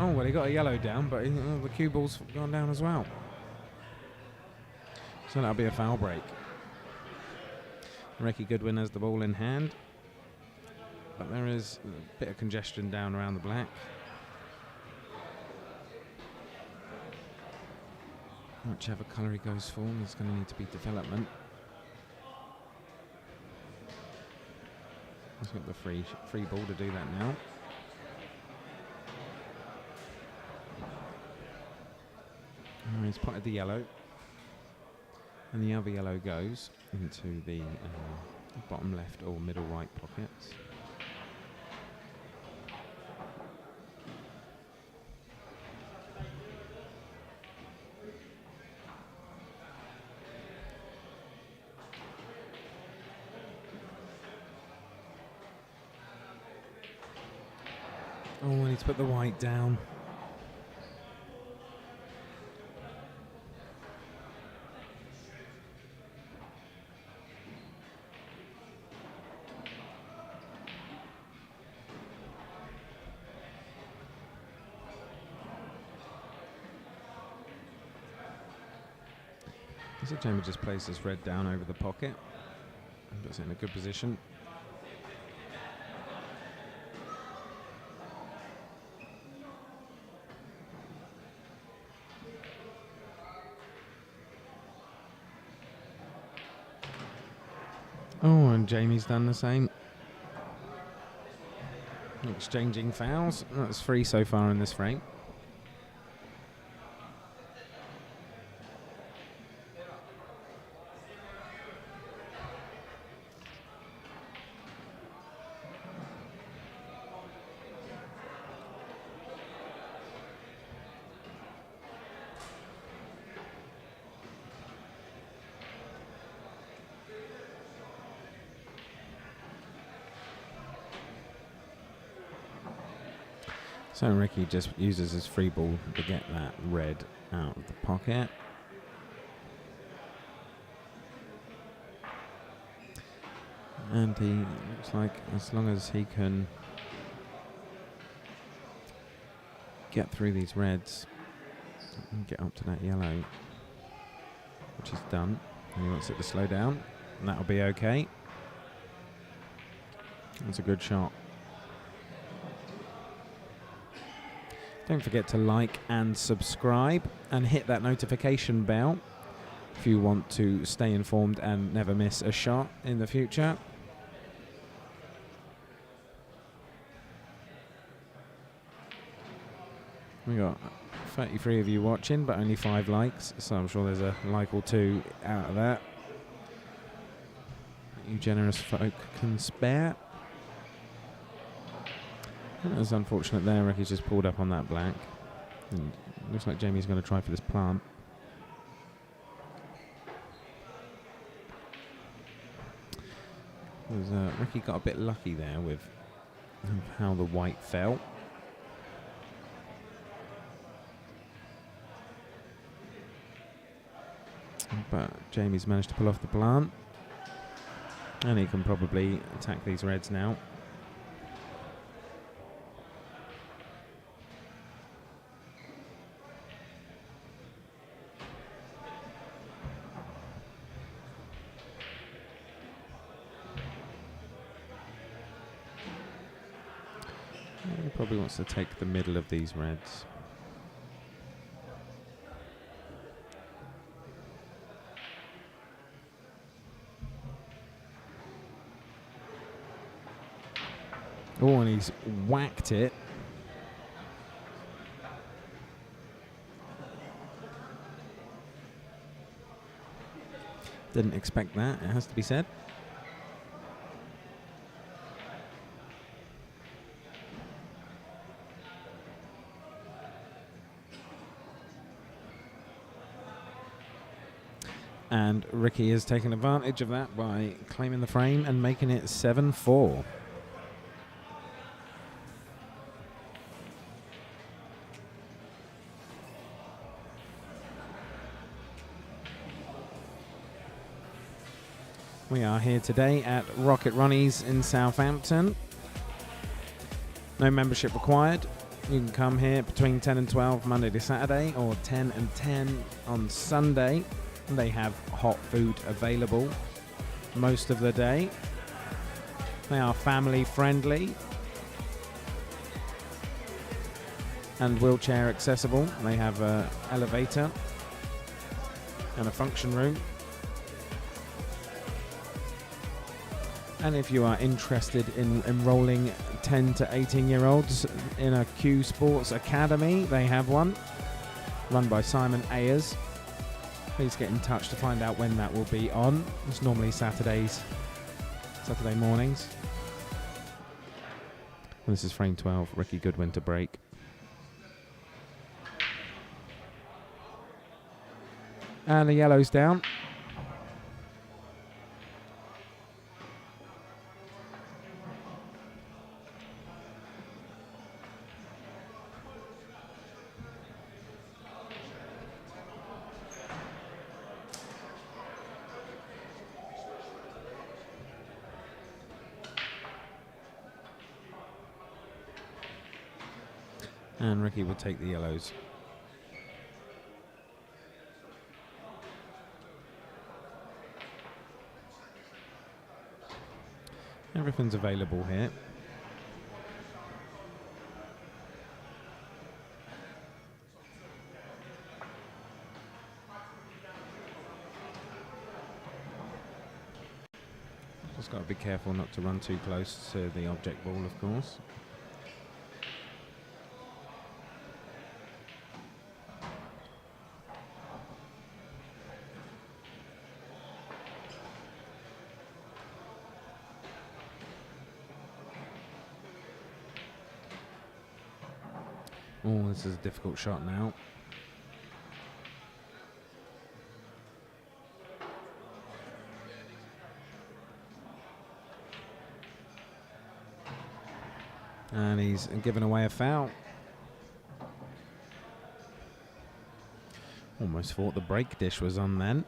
Oh, well, he got a yellow down, but the cue ball's gone down as well. So that'll be a foul break. Ricky Goodwin has the ball in hand, but there is a bit of congestion down around the black. Whichever colour he goes for, there's going to need to be development. He's got the free ball to do that now. And he's potted the yellow. And the other yellow goes into the bottom left or middle right pockets. Oh, and he's put the white down. So Jamie just placed his red down over the pocket and puts it in a good position. Oh, and Jamie's done the same. Exchanging fouls. That's 3 so far in this frame. So Ricky just uses his free ball to get that red out of the pocket. And he looks like as long as he can get through these reds and get up to that yellow, which he's done, and he wants it to slow down, and that'll be okay. That's a good shot. Don't forget to like and subscribe and hit that notification bell if you want to stay informed and never miss a shot in the future. We got 33 of you watching, but only 5 likes, so I'm sure there's a like or 2 out of that. You generous folk can spare. That was unfortunate there. Ricky's just pulled up on that black. And looks like Jamie's going to try for this plant. Ricky got a bit lucky there with how the white fell. But Jamie's managed to pull off the plant. And he can probably attack these reds now. He probably wants to take the middle of these reds. Oh, and he's whacked it. Didn't expect that, it has to be said. And Ricky has taken advantage of that by claiming the frame and making it 7-4. We are here today at Rocket Ronnies in Southampton. No membership required. You can come here between 10 and 12 Monday to Saturday or 10 and 10 on Sunday. They have hot food available most of the day. They are family friendly and wheelchair accessible. They have an elevator and a function room. And if you are interested in enrolling 10 to 18 year olds in a Q Sports Academy, they have one. run by Simon Ayers. Please get in touch to find out when that will be on. It's normally Saturday mornings. And this is frame 12, Ricky Goodwin to break. And the yellow's down. And Ricky will take the yellows. Everything's available here. Just got to be careful not to run too close to the object ball, of course. Oh, this is a difficult shot now. And he's given away a foul. Almost thought the break dish was on then.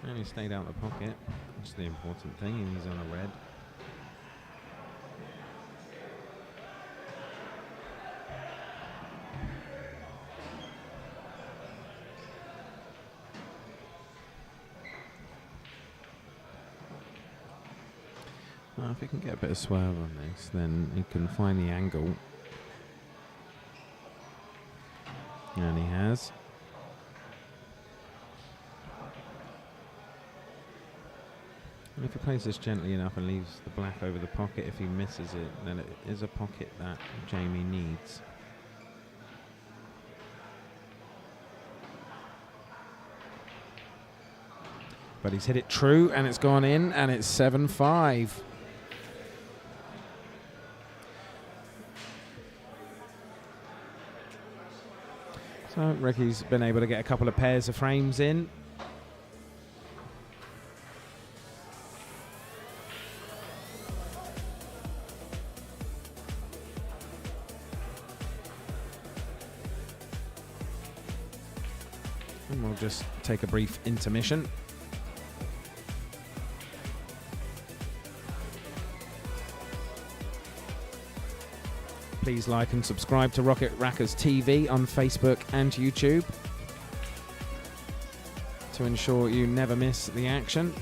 And he stayed out of the pocket. That's the important thing, and he's on a red. Well, if he can get a bit of swerve on this, then he can find the angle. And he has. And if he plays this gently enough and leaves the black over the pocket, if he misses it, then it is a pocket that Jamie needs. But he's hit it true, and it's gone in, and it's 7-5. So Ricky's been able to get a couple of pairs of frames in. And we'll just take a brief intermission. Please like and subscribe to Rocket Rackers TV on Facebook and YouTube to ensure you never miss the action.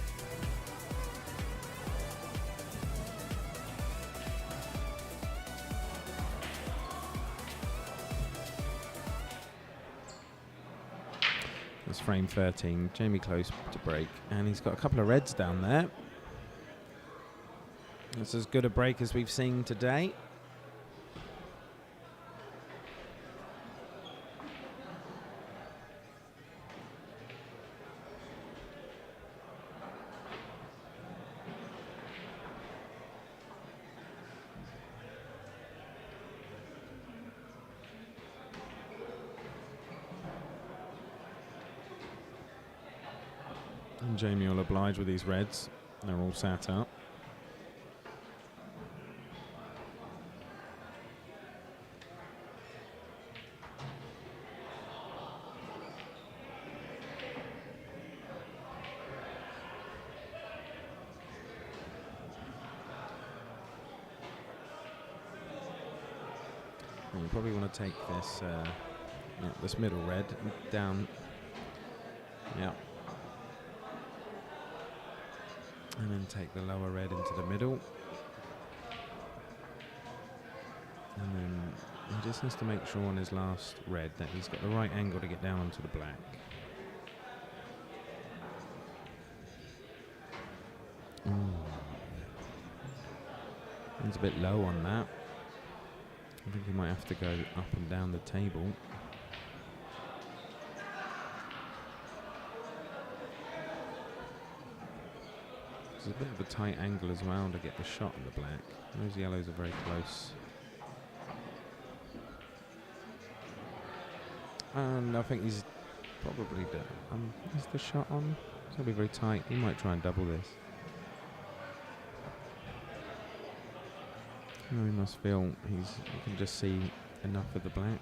That's frame 13, Jamie close to break, and he's got a couple of reds down there. That's as good a break as we've seen today. And Jamie will oblige with these reds. They're all sat up. probably want to take this this middle red down. Yeah. And then take the lower red into the middle. And then he just has to make sure on his last red that he's got the right angle to get down onto the black. He's a bit low on that. I think he might have to go up and down the table. It's a bit of a tight angle as well to get the shot on the black. Those yellows are very close. And I think he's probably done. Is the shot on? It's going to be very tight. He might try and double this. Oh, he must feel you can just see enough of the black.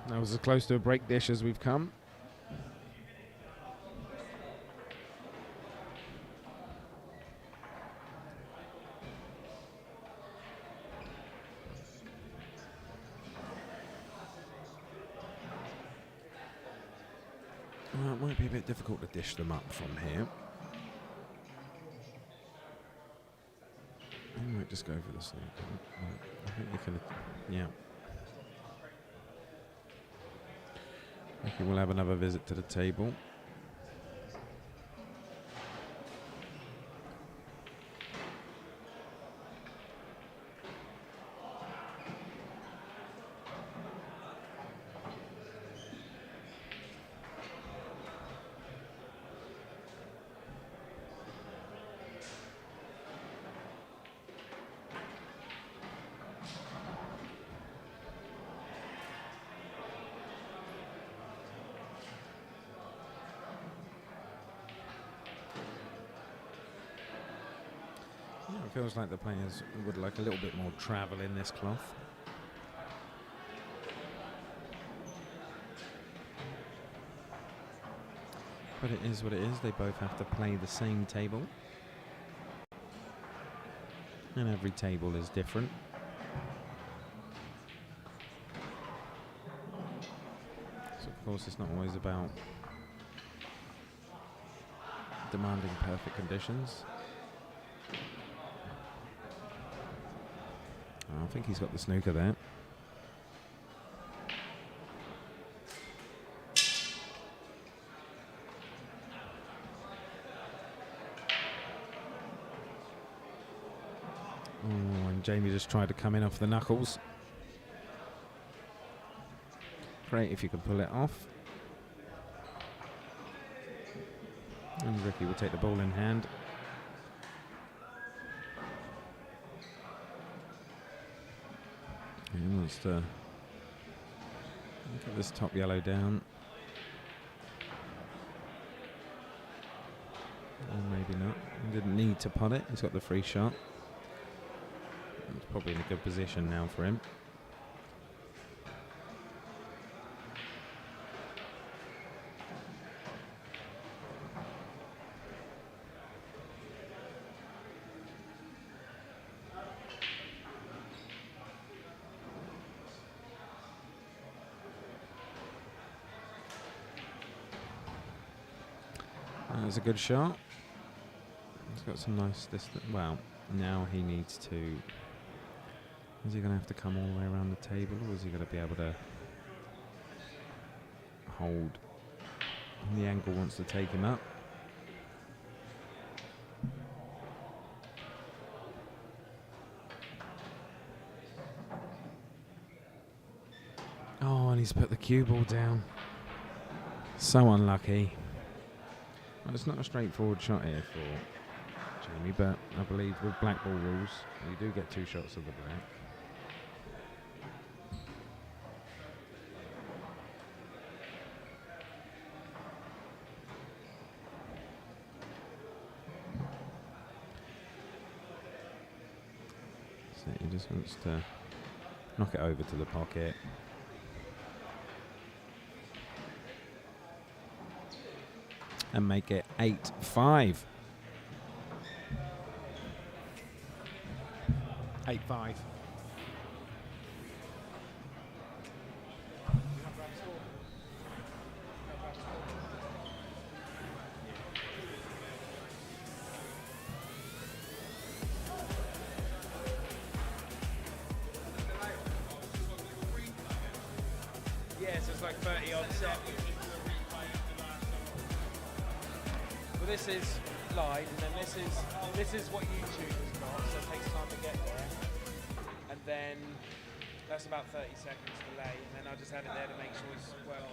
That was as close to a break dish as we've come. Well, it might be a bit difficult to dish them up from here. I might just go for the snake. I think you can, yeah. I think we'll have another visit to the table. It feels like the players would like a little bit more travel in this cloth. But it is what it is. They both have to play the same table. And every table is different. So of course it's not always about demanding perfect conditions. I think he's got the snooker there. Oh, and Jamie just tried to come in off the knuckles. Great if you can pull it off. And Ricky will take the ball in hand. He wants to get this top yellow down. Or maybe not. He didn't need to pot it. He's got the free shot. It's probably in a good position now for him. That's a good shot. He's got some nice distance. Well, now he needs to. Is he going to have to come all the way around the table, or is he going to be able to hold the angle wants to take him up? Oh, and he's put the cue ball down. So unlucky. Well, it's not a straightforward shot here for Jamie, but I believe with blackball rules, you do get 2 shots of the black. So he just wants to knock it over to the pocket. and make it 8-5. 8-5. Yeah, so it's like 30 odd set. Well, this is live, and then this is what YouTube has got, so it takes time to get there. And then that's about 30 seconds delay, and then I just had it there to make sure it's well.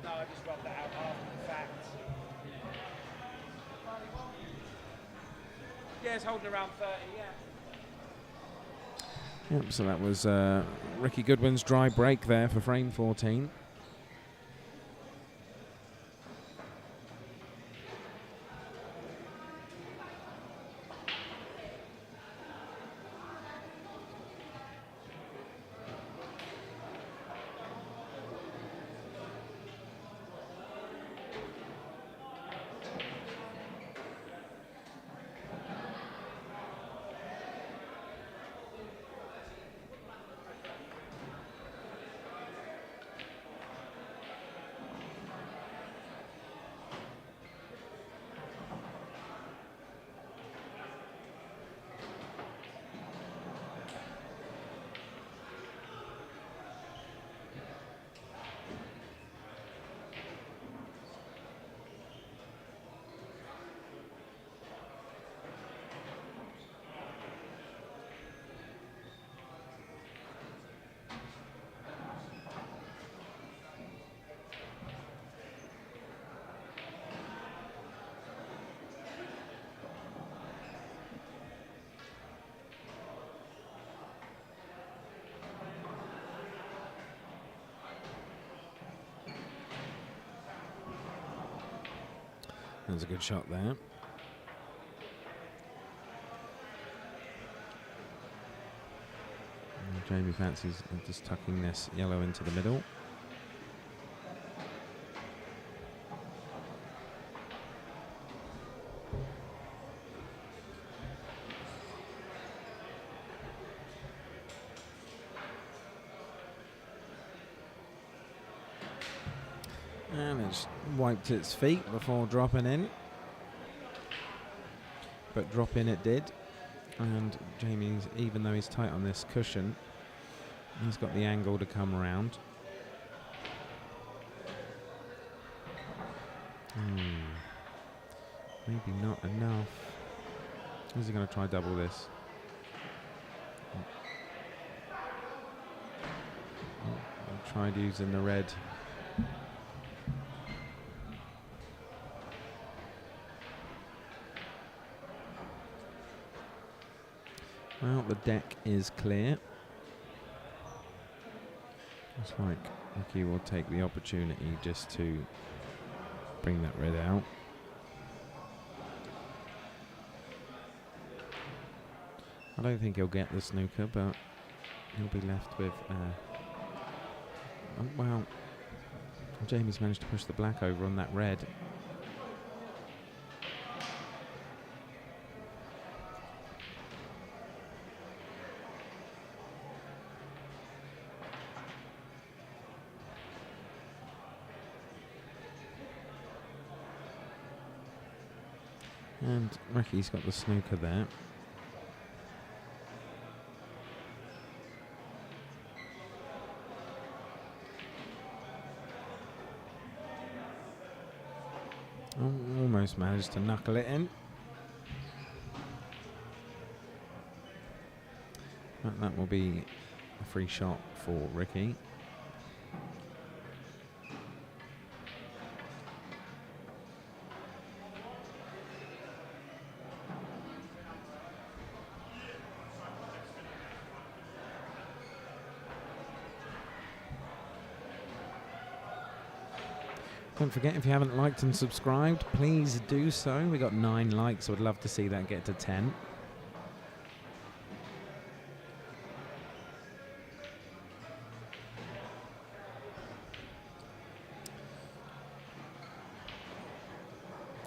No, I just rubbed that out after the fact. Yeah, it's holding around 30, yeah. Yep, so that was Ricky Goodwin's dry break there for frame 14. There's a good shot there. And Jamie fancies just tucking this yellow into the middle. And it's wiped its feet before dropping in. But drop in it did. And Jamie's, even though he's tight on this cushion, he's got the angle to come around. Maybe not enough. Is he going to try double this? I tried using the red. Well, the deck is clear. Looks like Ricky will take the opportunity just to bring that red out. I don't think he'll get the snooker, but he'll be left with... well, Jamie's managed to push the black over on that red. And Ricky's got the snooker there. Almost managed to knuckle it in. But that will be a free shot for Ricky. Don't forget, if you haven't liked and subscribed, please do so. We got 9 likes. I would love to see that get to 10.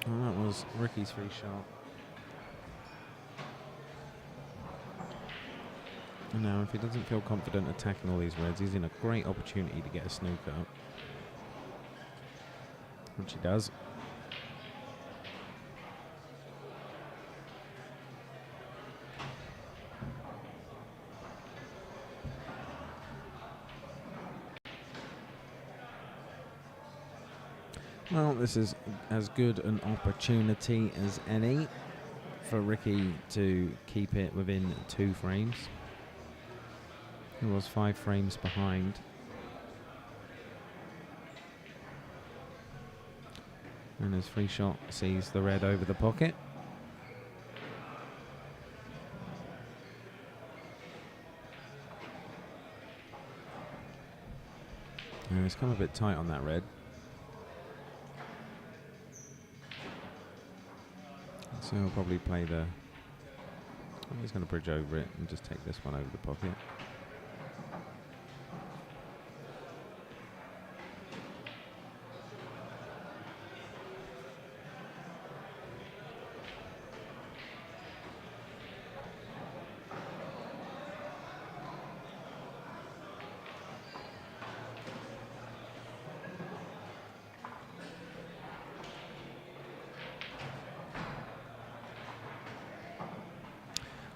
Well, that was Ricky's free shot. And now, if he doesn't feel confident attacking all these reds, he's in a great opportunity to get a snooker, which he does. Well, this is as good an opportunity as any for Ricky to keep it within 2 frames. He was 5 frames behind. And his free shot sees the red over the pocket. And it's come a bit tight on that red. So he'll probably play the... he's going to bridge over it and just take this one over the pocket.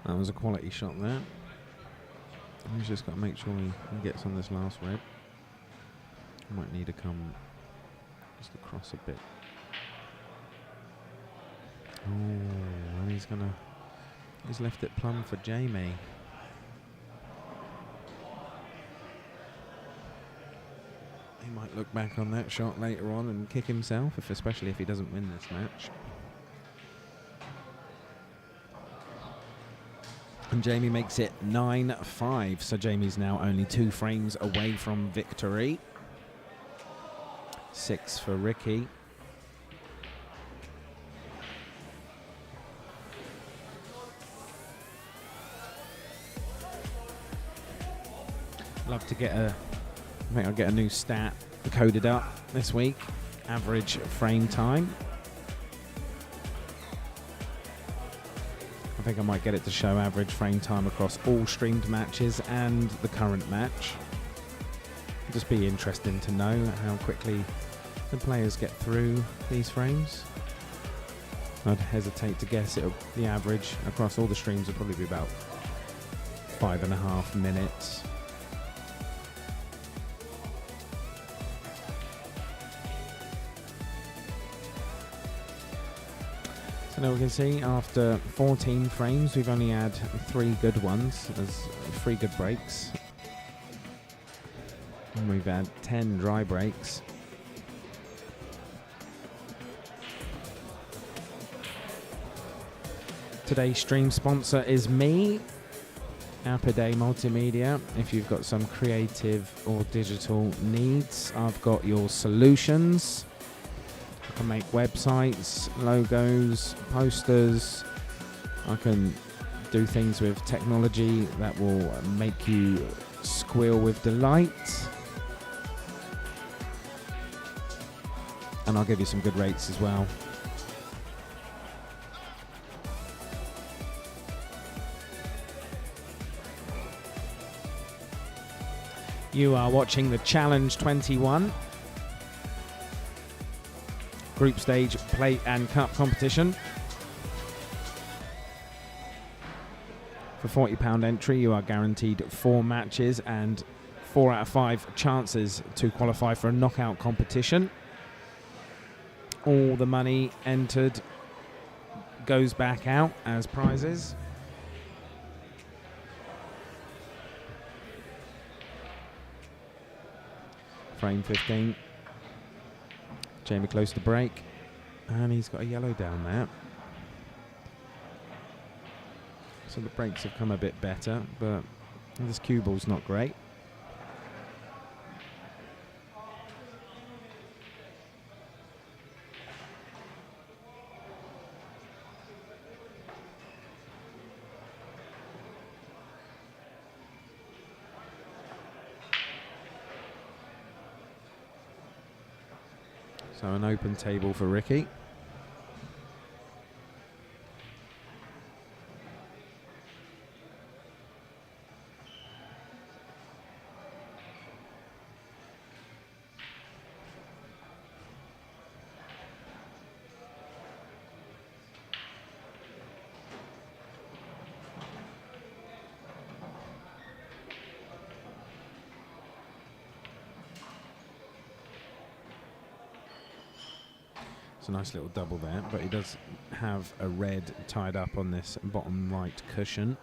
That was a quality shot there. He's just got to make sure he gets on this last red. Might need to come just across a bit. Oh, and he's left it plumb for Jamie. He might look back on that shot later on and kick himself, especially if he doesn't win this match. And Jamie makes it 9-5, so Jamie's now only 2 frames away from victory. 6 for Ricky. Love to get I think I'll get a new stat coded up this week. Average frame time. I think I might get it to show average frame time across all streamed matches and the current match. It'll just be interesting to know how quickly the players get through these frames. I'd hesitate to guess the average across all the streams will probably be about 5.5 minutes. Now we can see after 14 frames we've only had 3 good ones. There's 3 good breaks. And we've had 10 dry breaks. Today's stream sponsor is me, Appiday Multimedia. If you've got some creative or digital needs, I've got your solutions. I can make websites, logos, posters. I can do things with technology that will make you squeal with delight. And I'll give you some good rates as well. You are watching the Challenge 21 Group Stage Plate and Cup competition. For £40 entry, you are guaranteed 4 matches and 4 out of 5 chances to qualify for a knockout competition. All the money entered goes back out as prizes. Frame 15. Jamie close to break, and he's got a yellow down there. So the breaks have come a bit better, but this cue ball's not great. So an open table for Ricky. It's a nice little double there, but he does have a red tied up on this bottom right cushion.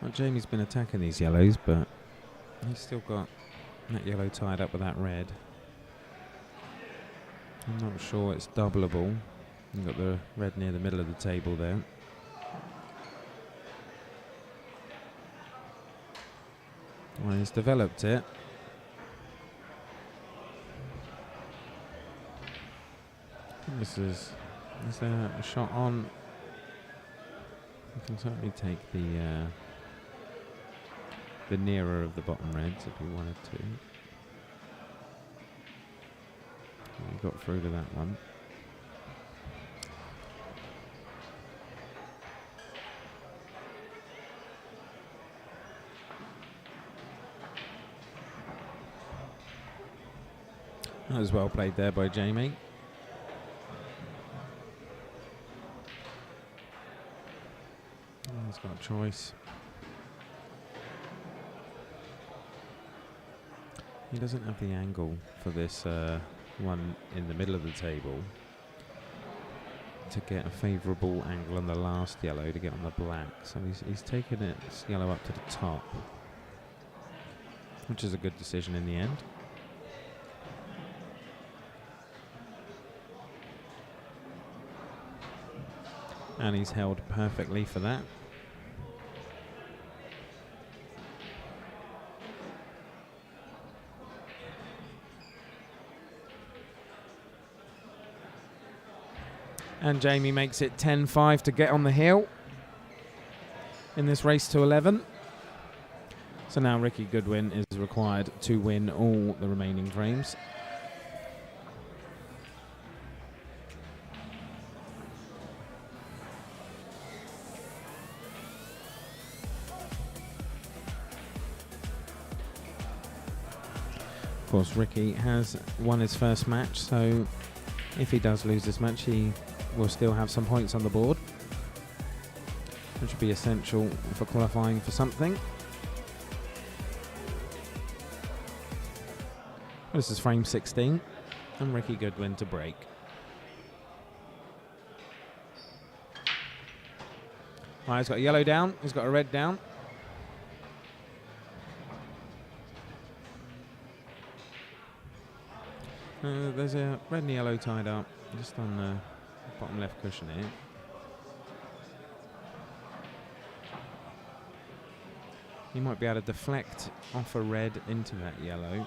Well, Jamie's been attacking these yellows, but he's still got that yellow tied up with that red. I'm not sure it's doubleable. You've got the red near the middle of the table there. Well, he's developed it. Is there a shot on? You can certainly take the nearer of the bottom reds if you wanted to. You got through to that one. That was well played there by Jamie. He's got a choice. He doesn't have the angle for this one in the middle of the table to get a favourable angle on the last yellow to get on the black. So he's taken this yellow up to the top, which is a good decision in the end. And he's held perfectly for that. And Jamie makes it 10-5 to get on the hill in this race to 11. So now Ricky Goodwin is required to win all the remaining frames. Of course, Ricky has won his first match, so if he does lose this match, he will still have some points on the board, which would be essential for qualifying for something. This is frame 16, and Ricky Goodwin to break. Right, he's got a yellow down, he's got a red down. There's a red and yellow tied up just on the bottom left cushion here. He might be able to deflect off a red into that yellow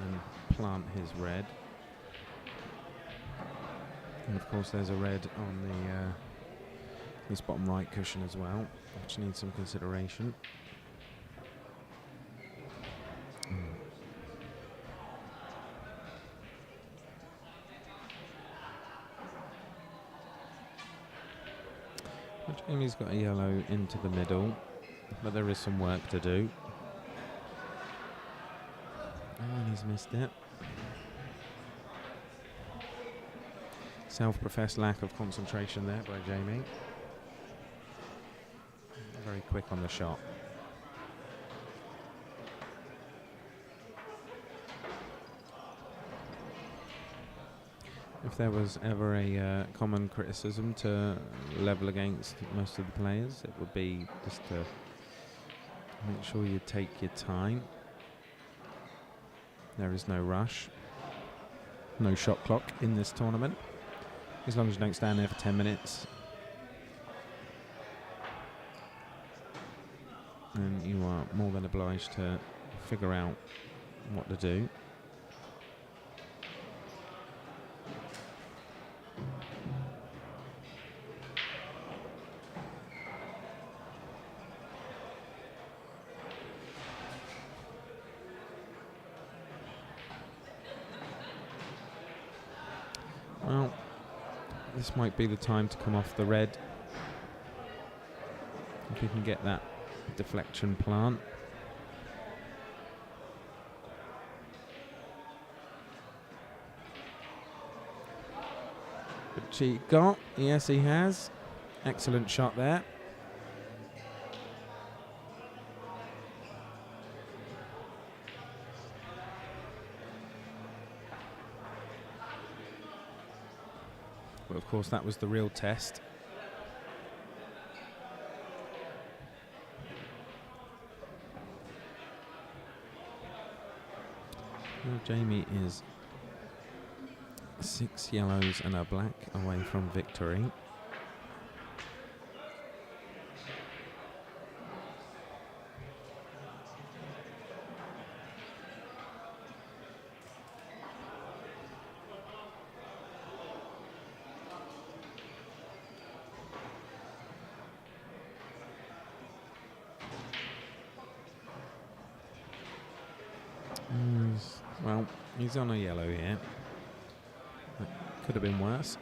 and plant his red. And of course there's a red on the this bottom right cushion as well, which needs some consideration. Jamie's got a yellow into the middle. but there is some work to do. And he's missed it. Self-professed lack of concentration there by Jamie. Very quick on the shot. If there was ever a common criticism to level against most of the players, it would be just to make sure you take your time. There is no rush, no shot clock in this tournament, as long as you don't stand there for 10 minutes. And you are more than obliged to figure out what to do. Well, this might be the time to come off the red. If you can get that deflection plant. But she got, yes he has. Excellent shot there. But of course that was the real test. Well, Jamie is 6 yellows and a black away from victory. Well, he's on a yellow here. That could have been worse.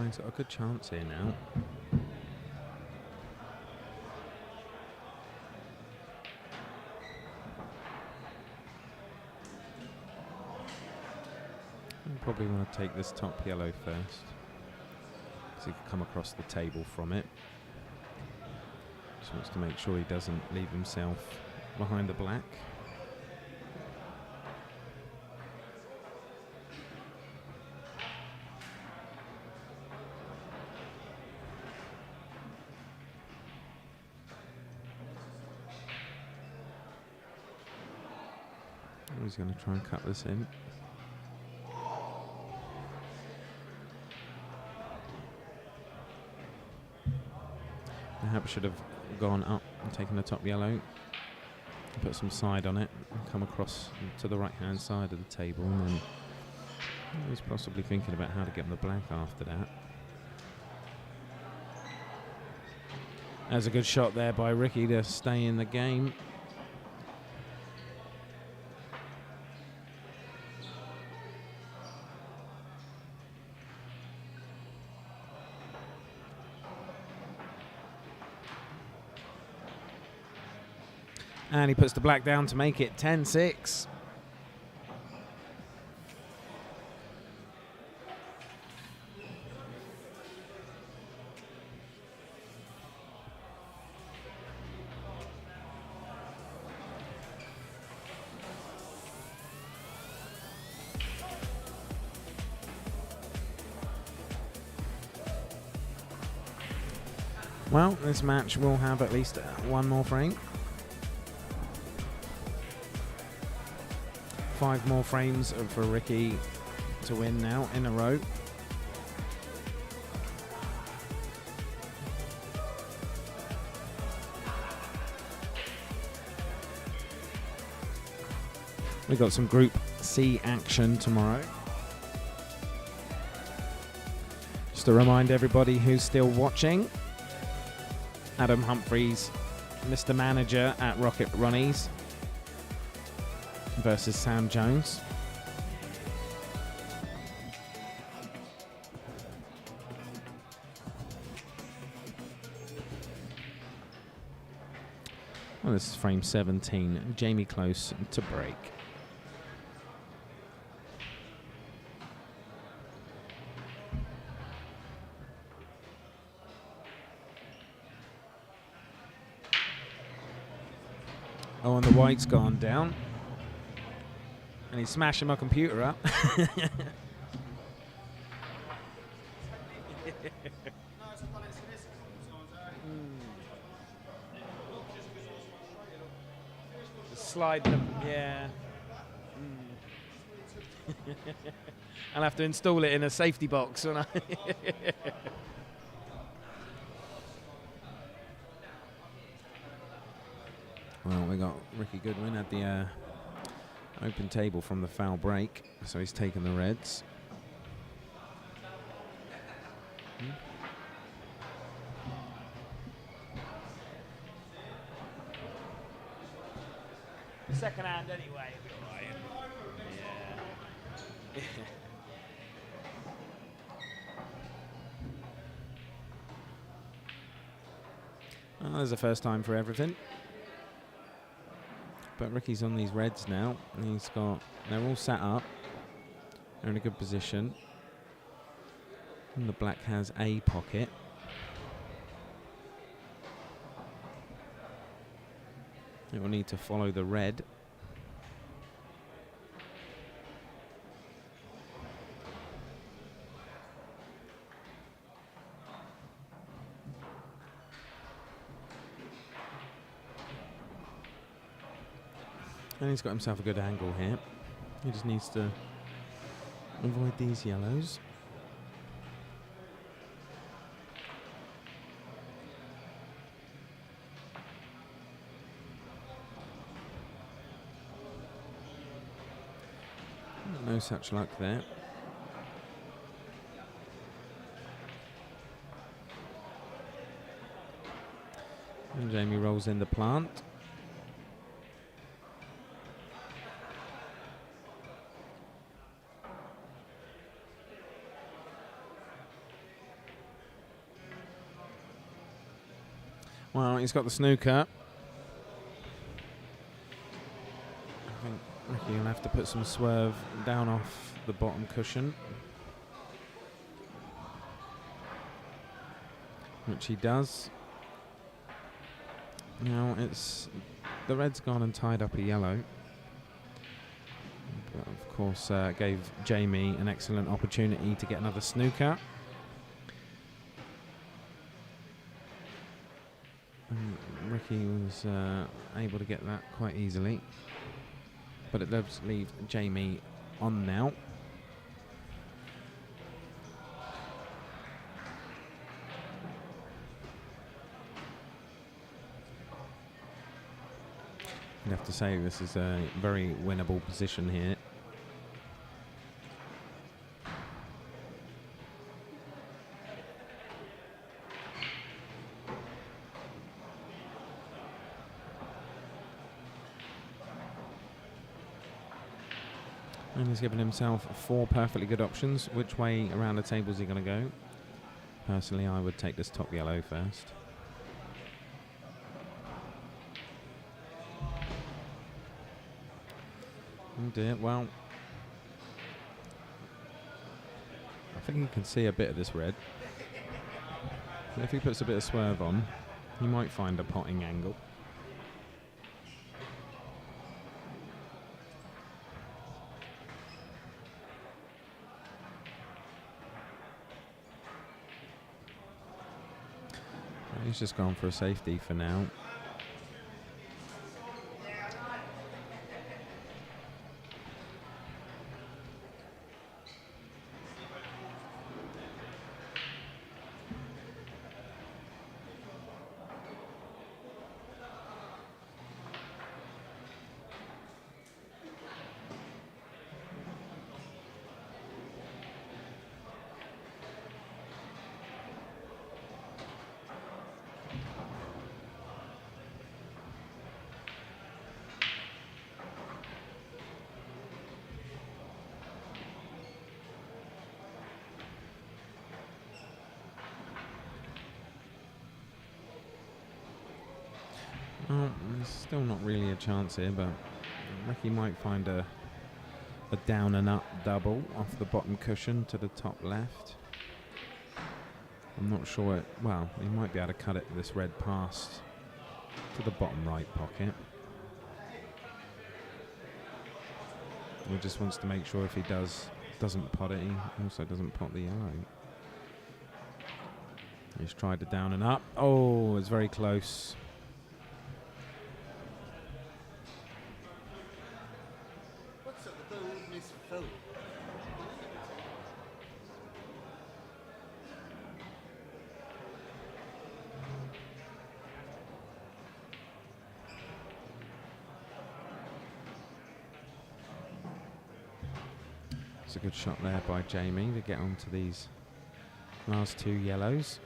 He's got a good chance here now. Probably want to take this top yellow first, so he can come across the table from it. Just wants to make sure he doesn't leave himself behind the black. He's going to try and cut this in. Perhaps should have gone up and taken the top yellow, put some side on it, and come across to the right hand side of the table, and then he's possibly thinking about how to get on the black after that. That's a good shot there by Ricky to stay in the game. And he puts the black down to make it 10-6. Well, this match will have at least one more frame. 5 more frames for Ricky to win now in a row. We've got some Group C action tomorrow. Just to remind everybody who's still watching, Adam Humphreys, Mr. Manager at Ronnies, versus Sam Jones. Well, this is frame 17. Jamie Close to break. Oh, and the white's gone down. And he's smashing my computer up. Slide them, yeah. I'll have to install it in a safety box, won't I? Well, we got Ricky Goodwin at the open table from the foul break, so he's taken the reds. Second hand anyway. Yeah. Well, there's a first time for everything. But Ricky's on these reds now, and they're all sat up. They're in a good position. And the black has a pocket. It will need to follow the red. And he's got himself a good angle here. He just needs to avoid these yellows. No such luck there. And Jamie rolls in the plant. Well, he's got the snooker. I think Ricky will have to put some swerve down off the bottom cushion, which he does. Now it's the red's gone and tied up a yellow, but of course gave Jamie an excellent opportunity to get another snooker. And Ricky was able to get that quite easily, but it does leave Jamie on now. I'd have to say this is a very winnable position here. And he's given himself 4 perfectly good options. Which way around the table is he going to go? Personally, I would take this top yellow first. Oh dear, well, I think you can see a bit of this red. But if he puts a bit of swerve on, he might find a potting angle. He's just gone for a safety for now. Oh, there's still not really a chance here, but Ricky might find a down and up double off the bottom cushion to the top left. I'm not sure well, he might be able to cut it this red past to the bottom right pocket. He just wants to make sure if he doesn't pot it, he also doesn't pot the yellow. He's tried to down and up. Oh, it's very close. What's up with old Miss Folk? It's a good shot there by Jamie to get onto these last two yellows.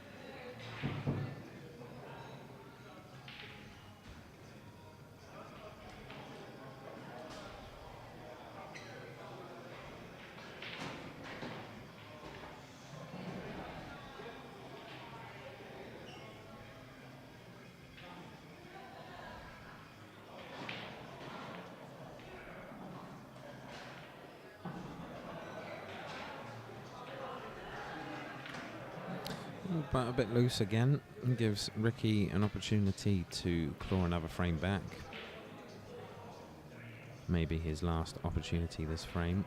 But a bit loose again, and gives Ricky an opportunity to claw another frame back. Maybe his last opportunity this frame.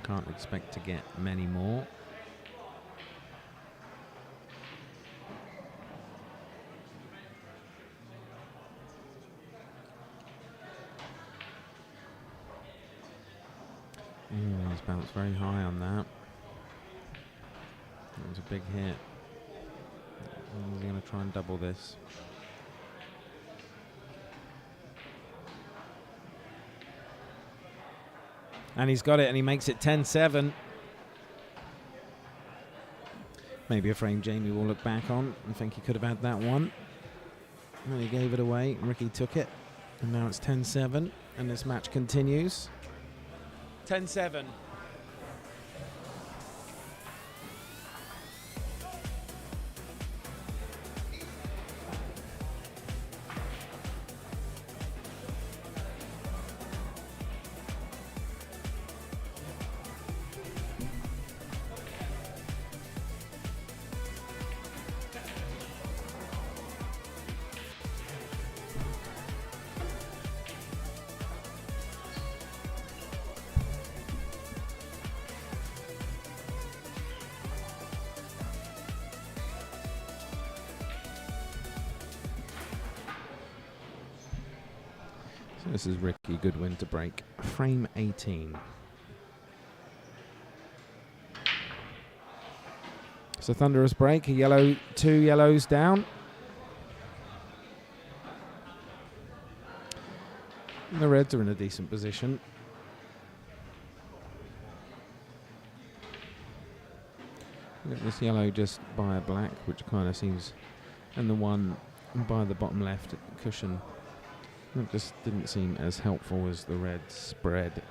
Can't expect to get many more. He's bounced very high on that. That was a big hit. He's going to try and double this. And he's got it, and he makes it 10-7. Maybe a frame Jamie will look back on and think he could have had that one. And he gave it away. Ricky took it. And now it's 10-7. And this match continues. 10-7. So this is Ricky Goodwin to break frame 18. It's a thunderous break, a yellow, two yellows down. And the reds are in a decent position. Look at this yellow just by a black, which kind of seems, and the one by the bottom left cushion. It just didn't seem as helpful as the red spread.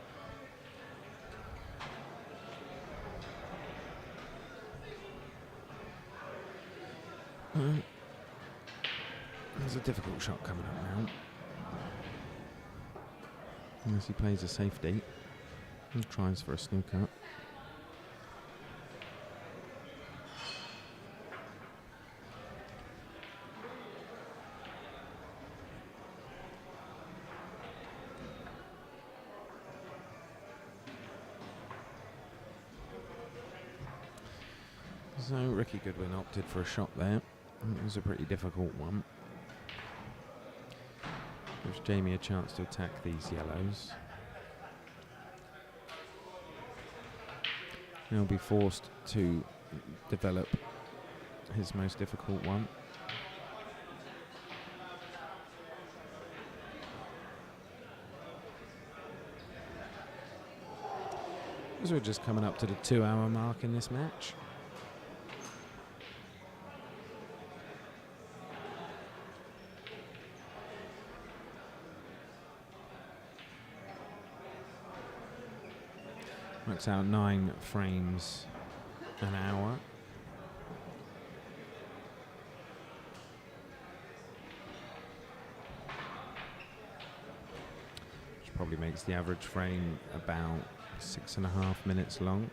There's a difficult shot coming up now. Unless he plays a safety and tries for a snooker. So Ricky Goodwin opted for a shot there. It was a pretty difficult one. Gives Jamie a chance to attack these yellows. He'll be forced to develop his most difficult one. As we're just coming up to the 2-hour mark in this match. Works out 9 frames an hour. probably makes the average frame about 6.5 minutes long.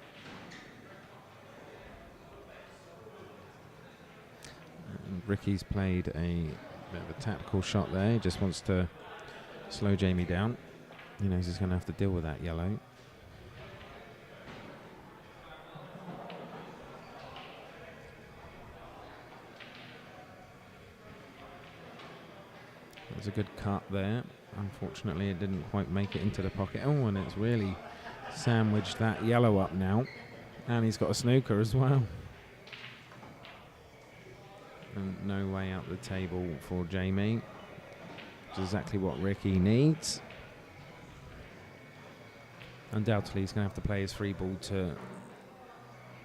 And Ricky's played a bit of a tactical shot there. He just wants to slow Jamie down. He knows he's going to have to deal with that yellow. There's a good cut there. Unfortunately, it didn't quite make it into the pocket. Oh, and it's really sandwiched that yellow up now. And he's got a snooker as well. And no way out the table for Jamie. Which is exactly what Ricky needs. Undoubtedly, he's going to have to play his free ball to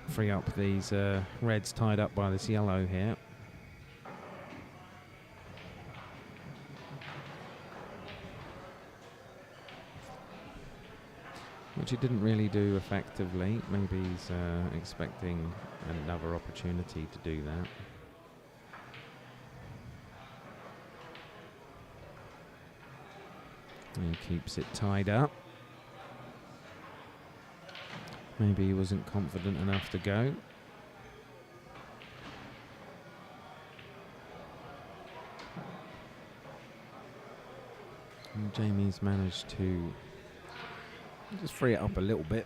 free up these reds tied up by this yellow here. Which he didn't really do effectively. Maybe he's expecting another opportunity to do that. And he keeps it tied up. Maybe he wasn't confident enough to go. And Jamie's managed to just free it up a little bit.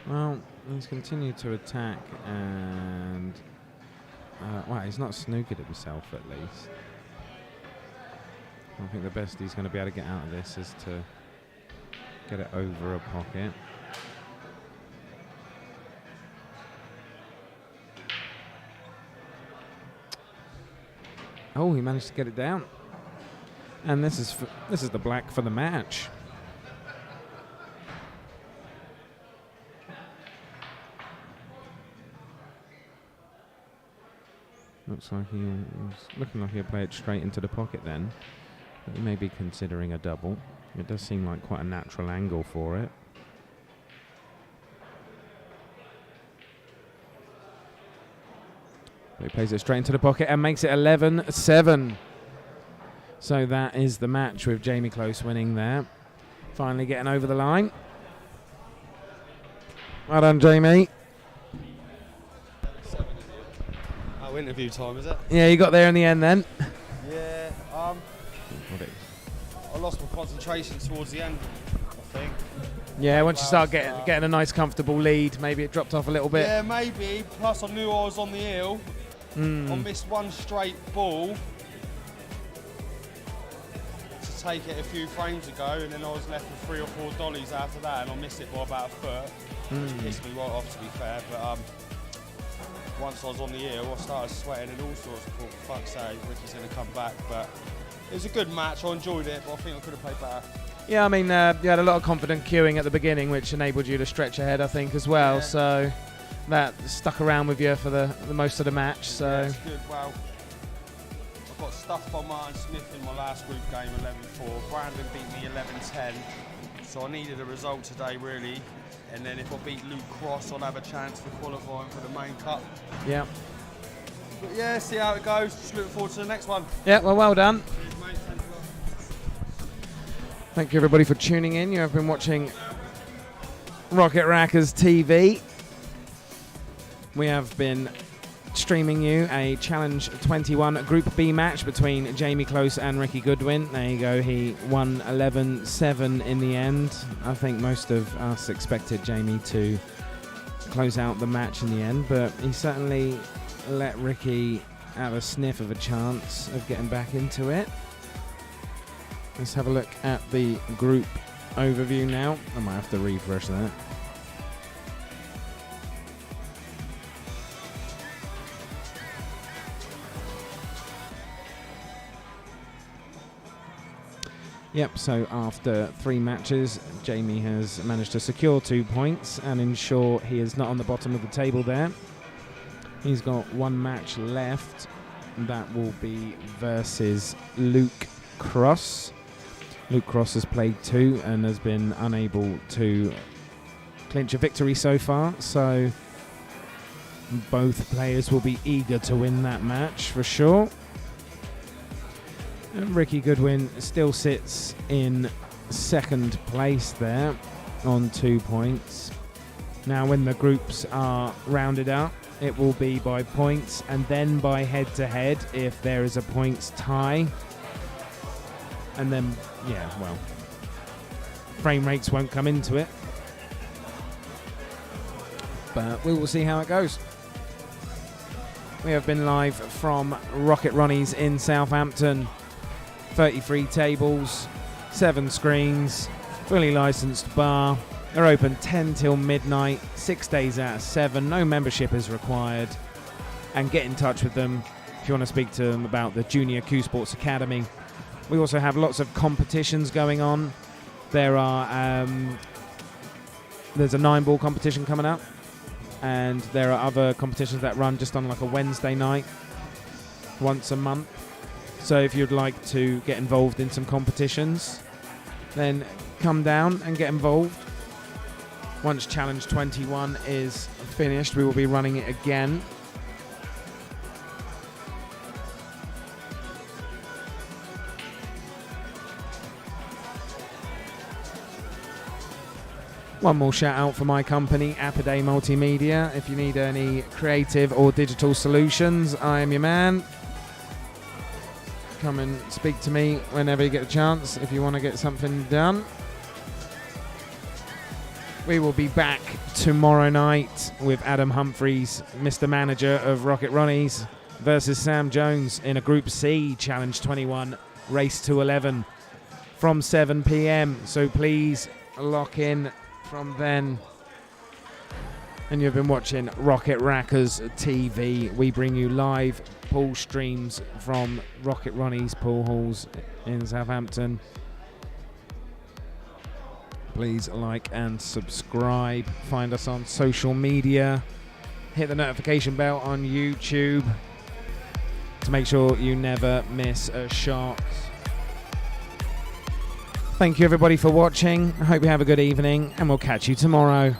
Well, he's continued to attack and... well, he's not snookered himself at least. I think the best he's going to be able to get out of this is to get it over a pocket. Oh, he managed to get it down. And this is the black for the match. Looks like he was looking like he'll play it straight into the pocket then. But he may be considering a double. It does seem like quite a natural angle for it. But he plays it straight into the pocket and makes it 11-7. So that is the match with Jamie Close winning there. Finally getting over the line. Well done, Jamie. Interview time, is it? Yeah, you got there in the end then. Yeah, I lost my concentration towards the end, I think. Yeah, once you start getting a nice comfortable lead, maybe it dropped off a little bit. Yeah, maybe. Plus I knew I was on the hill. I missed one straight ball to take it a few frames ago, and then I was left with 3 or 4 dollies after that, and I missed it by about a foot. Which pissed me right off, to be fair, but once I was on the hill, I started sweating and all sorts. I thought, for fuck's sake, Ricky's going to come back. But it was a good match. I enjoyed it, but I think I could have played better. Yeah, I mean, you had a lot of confident queuing at the beginning, which enabled you to stretch ahead, I think, as well. Yeah. So that stuck around with you for the most of the match. So yeah, it's good. Well, I got stuffed by Martin Smith in my last group game, 11-4. Brandon beat me 11-10. So I needed a result today, really. And then if I beat Luke Cross, I'll have a chance for qualifying for the main cup. Yeah. But yeah, see how it goes. Just looking forward to the next one. Yeah, well done. Cheers, mate. Thanks a lot. Thank you, everybody, for tuning in. You have been watching Rocket Rackers TV. We have been streaming you a Challenge 21 Group B match between Jamie Close and Ricky Goodwin. There you go, he won 11-7 in the end. I think most of us expected Jamie to close out the match in the end, but he certainly let Ricky have a sniff of a chance of getting back into it. Let's have a look at the group overview now. I might have to refresh that. Yep, so after 3 matches, Jamie has managed to secure 2 points and ensure he is not on the bottom of the table there. He's got 1 match left. That will be versus Luke Cross. Luke Cross has played 2 and has been unable to clinch a victory so far, so both players will be eager to win that match for sure. And Ricky Goodwin still sits in 2nd place there on 2 points. Now when the groups are rounded up, it will be by points and then by head-to-head if there is a points tie. And then, yeah, well, frame rates won't come into it. But we will see how it goes. We have been live from Rocket Ronnies in Southampton. 33 tables, 7 screens, fully licensed bar. They're open 10 till midnight, 6 days out of 7. No membership is required. And get in touch with them if you want to speak to them about the Junior Q Sports Academy. We also have lots of competitions going on. There are there's a 9-ball competition coming up, and there are other competitions that run just on like a Wednesday night once a month. So if you'd like to get involved in some competitions, then come down and get involved. Once Challenge 21 is finished, we will be running it again. One more shout out for my company, Appiday Multimedia. If you need any creative or digital solutions, I am your man. Come and speak to me whenever you get a chance if you want to get something done. We will be back tomorrow night with Adam Humphreys, Mr. Manager of Rocket Ronnies, versus Sam Jones in a Group C Challenge 21 Race to 11 from 7 p.m. So please lock in from then. And you've been watching Rocket Rackers TV. We bring you live pool streams from Rocket Ronnies pool halls in Southampton. Please like and subscribe. Find us on social media. Hit the notification bell on YouTube to make sure you never miss a shot. Thank you everybody for watching. I hope you have a good evening and we'll catch you tomorrow.